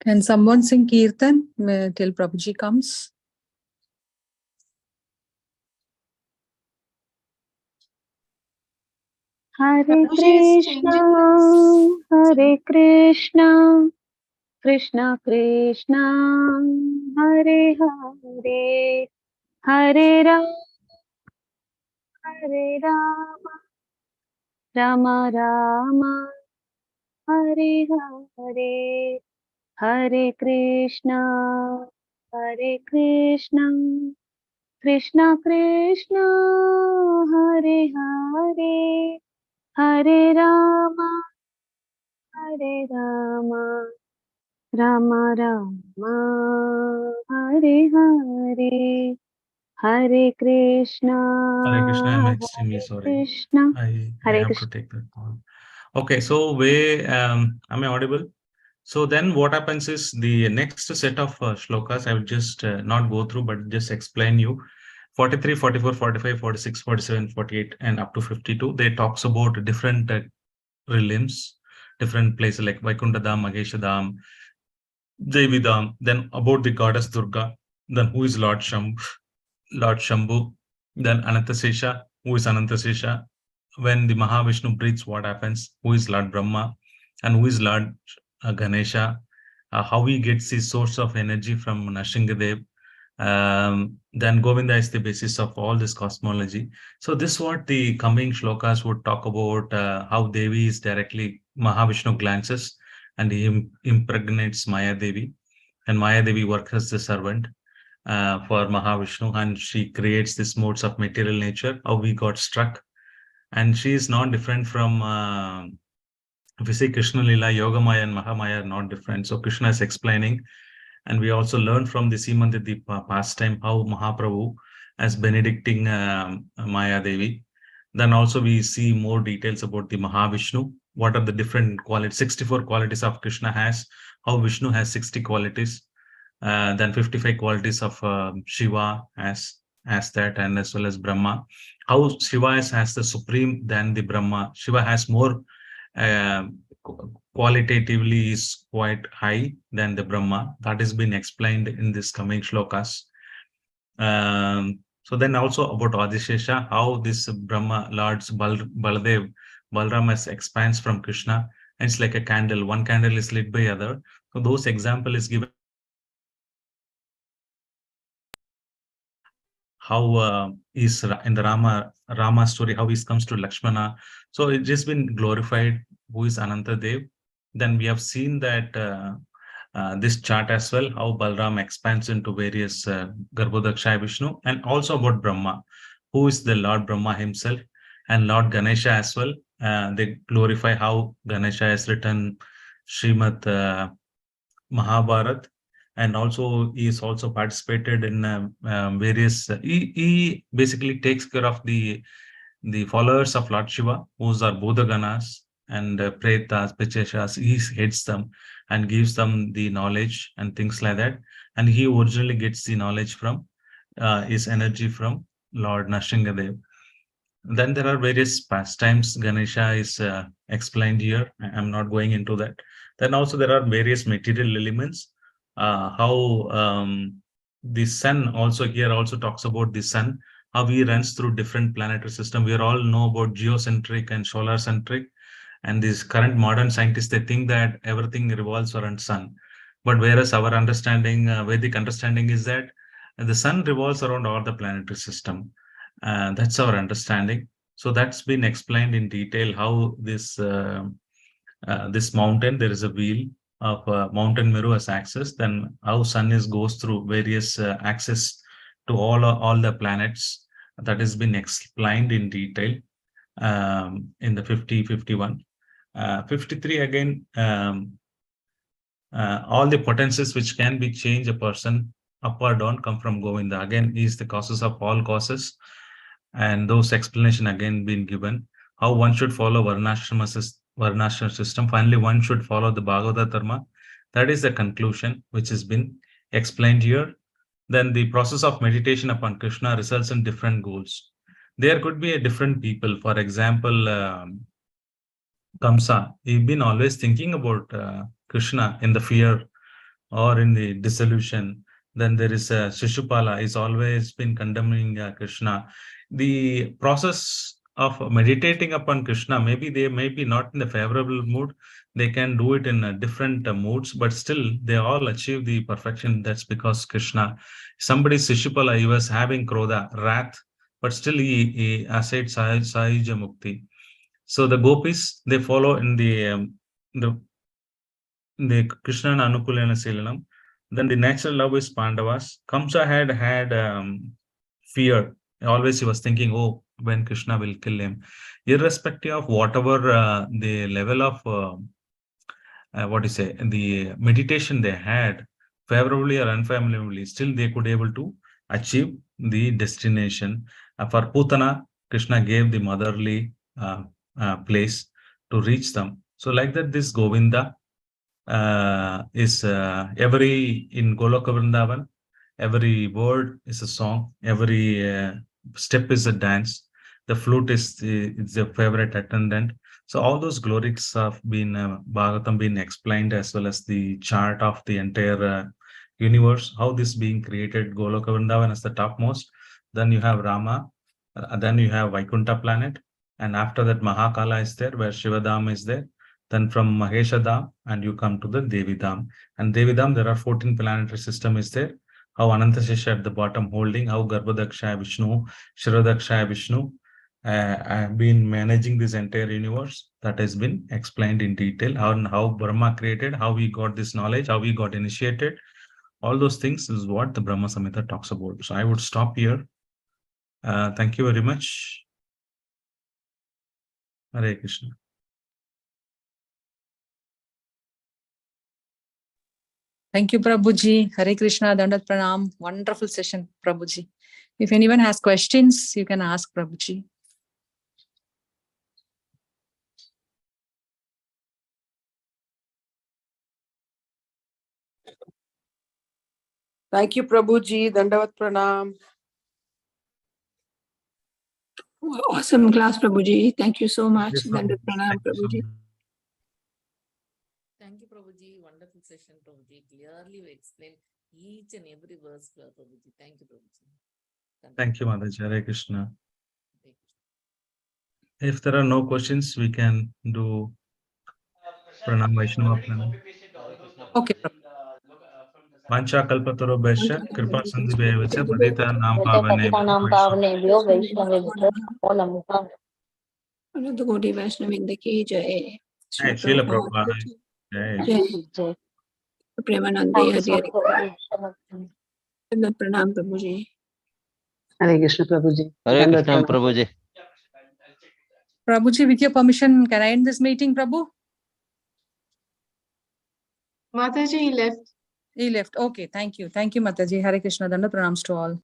Can someone sing Kirtan till Prabhuji comes? Hare Prabhuji is Krishna, changing Hare Krishna, Krishna Krishna, Hare Hare, Hare Rama, Hare Rama, Rama Rama, Hare Hare, Hare Krishna, Hare Krishna, Krishna Krishna, Hare Hare, Hare Rama, Hare Rama, Rama Rama, Hare Hare, Hare Krishna, Hare Krishna, I'm Hare extremely sorry. Krishna, I Hare have to Krishna. take that call. Okay, so am I audible? So then what happens is the next set of shlokas, I will just not go through, but just explain you. 43, 44, 45, 46, 47, 48, and up to 52. They talks about different realms, different places like Vaikunthadam, Mageshadam, Devidam, then about the goddess Durga, then who is Lord Shambhu, then Anantasesha, who is Anantasesha, when the Mahavishnu breathes, what happens, who is Lord Brahma, and who is Lord Ganesha, how he gets his source of energy from Nashingadev. Then Govinda is the basis of all this cosmology. So this is what the coming shlokas would talk about, how Devi is directly, Mahavishnu glances and he impregnates Maya Devi, and Maya Devi works as the servant for Mahavishnu, and she creates this modes of material nature, how we got struck. And she is not different from, if we say Krishna Lila, Yoga Maya and Mahamaya are not different. So Krishna is explaining, and we also learn from the Simanditi pastime how Mahaprabhu as benedicting Maya Devi. Then also we see more details about the Mahavishnu, what are the different qualities, 64 qualities of Krishna has, how Vishnu has 60 qualities, then 55 qualities of Shiva as that, and as well as Brahma. How Shiva has the supreme than the Brahma. Shiva has more qualitatively is quite high than the Brahma. That has been explained in this coming shlokas. So then also about Adishesha, how this Brahma Lord's Baladev, Balram expands from Krishna, and it's like a candle. One candle is lit by other. So those example is given how is in the Rama story, how he comes to Lakshmana. So it just been glorified who is Ananta Dev. Then we have seen that this chart as well, how Balram expands into various Garbhodakshaya Vishnu, and also about Brahma, who is the Lord Brahma himself, and Lord Ganesha as well. They glorify how Ganesha has written Srimad Mahabharat, and also he is also participated in various. He basically takes care of the followers of Lord Shiva, whose are Bodhaganas and Pretas, Picheshas. He heads them and gives them the knowledge and things like that. And he originally gets the knowledge from his energy from Lord Nrsingadev. Then there are various pastimes. Ganesha is explained here. I'm not going into that. Then also there are various material elements. How the sun also here also talks about the sun, how he runs through different planetary system. We all know about geocentric and solar centric. And these current modern scientists, they think that everything revolves around sun. But whereas our understanding, Vedic understanding is that the sun revolves around all the planetary system. That's our understanding. So that's been explained in detail how this this mountain, there is a wheel of mountain Meru as axis, then how sun goes through various axes to all the planets. That has been explained in detail in the 50, 51. 53 again, all the potencies which can be change a person up or down come from Govinda. Again, is the causes of all causes. And those explanation again been given. How one should follow Varnashrama system. Finally, one should follow the Bhagavata Dharma. That is the conclusion which has been explained here. Then the process of meditation upon Krishna results in different goals. There could be a different people. For example, Kamsa, he's been always thinking about Krishna in the fear or in the dissolution. Then there is Shishupala, he's always been condemning Krishna. The process of meditating upon Krishna, maybe they may be not in the favorable mood. They can do it in different moods, but still they all achieve the perfection. That's because Krishna. Somebody, Shishupala, he was having Krodha, wrath, but still he assaid Sahaja Mukti. So the gopis, they follow in the Krishna and Anukulena Silanam. Then the natural love is Pandavas. Kamsa had fear. Always he was thinking, oh, when Krishna will kill him. Irrespective of whatever the level of, the meditation they had, favorably or unfavorably, still they could able to achieve the destination. For Putana, Krishna gave the motherly place to reach them. So like that, this Govinda is every in Goloka Vrindavan, every word is a song, every step is a dance. The flute is the favorite attendant. So all those glories have been Bhagavatam been explained, as well as the chart of the entire universe, how this being created. Goloka Vrindavan is the topmost. Then you have Rama, then you have Vaikuntha planet, and after that Mahakala is there, where Shivadam is there. Then from Maheshadam, and you come to the Devidam. And Devidam, there are 14 planetary system is there. How Anantasesha at the bottom holding, how Garbhodakshaya Vishnu, Shirodakshaya Vishnu have been managing this entire universe. That has been explained in detail. How Brahma created, how we got this knowledge, how we got initiated. All those things is what the Brahma Samhita talks about. So I would stop here. Thank you very much. Hare Krishna. Thank you, Prabhuji. Hare Krishna, Dandat Pranam. Wonderful session, Prabhuji. If anyone has questions, you can ask Prabhuji. Thank you, Prabhuji. Dandavat Pranam. Awesome class, Prabhuji. Thank you so much. Yes, Dandavat Pranam, thank you so Prabhuji. much. Thank you, Prabhuji. Wonderful session, Prabhuji. Clearly you explained each and every verse, Prabhuji. Thank you, Prabhuji. Thank you, Mataji. Hare Krishna. Hare Krishna. If there are no questions, we can do Pranam Vaishnava Pranam. Okay, Prabhu. Vancha kalpatarubhasya kripa sindhubhyavacha padita nam pavane Nam Pavane Vaishnava Namaha. Another Gaudiya Vaishnavinda ki jai. Hey, Srila Prabhupada. Jai. Jai. Premanande Thank you Hare so Hare. much. Dandavat Pranam, Prabhuji. Hare Krishna, Prabhuji. Hare Dandavat Krishna, Pranam. Prabhuji. Prabhuji, with your permission, can I end this meeting, Prabhu? Mataji left. He left. Okay, thank you. Thank you, Mataji. Hare Krishna. Dandavat Pranams to all.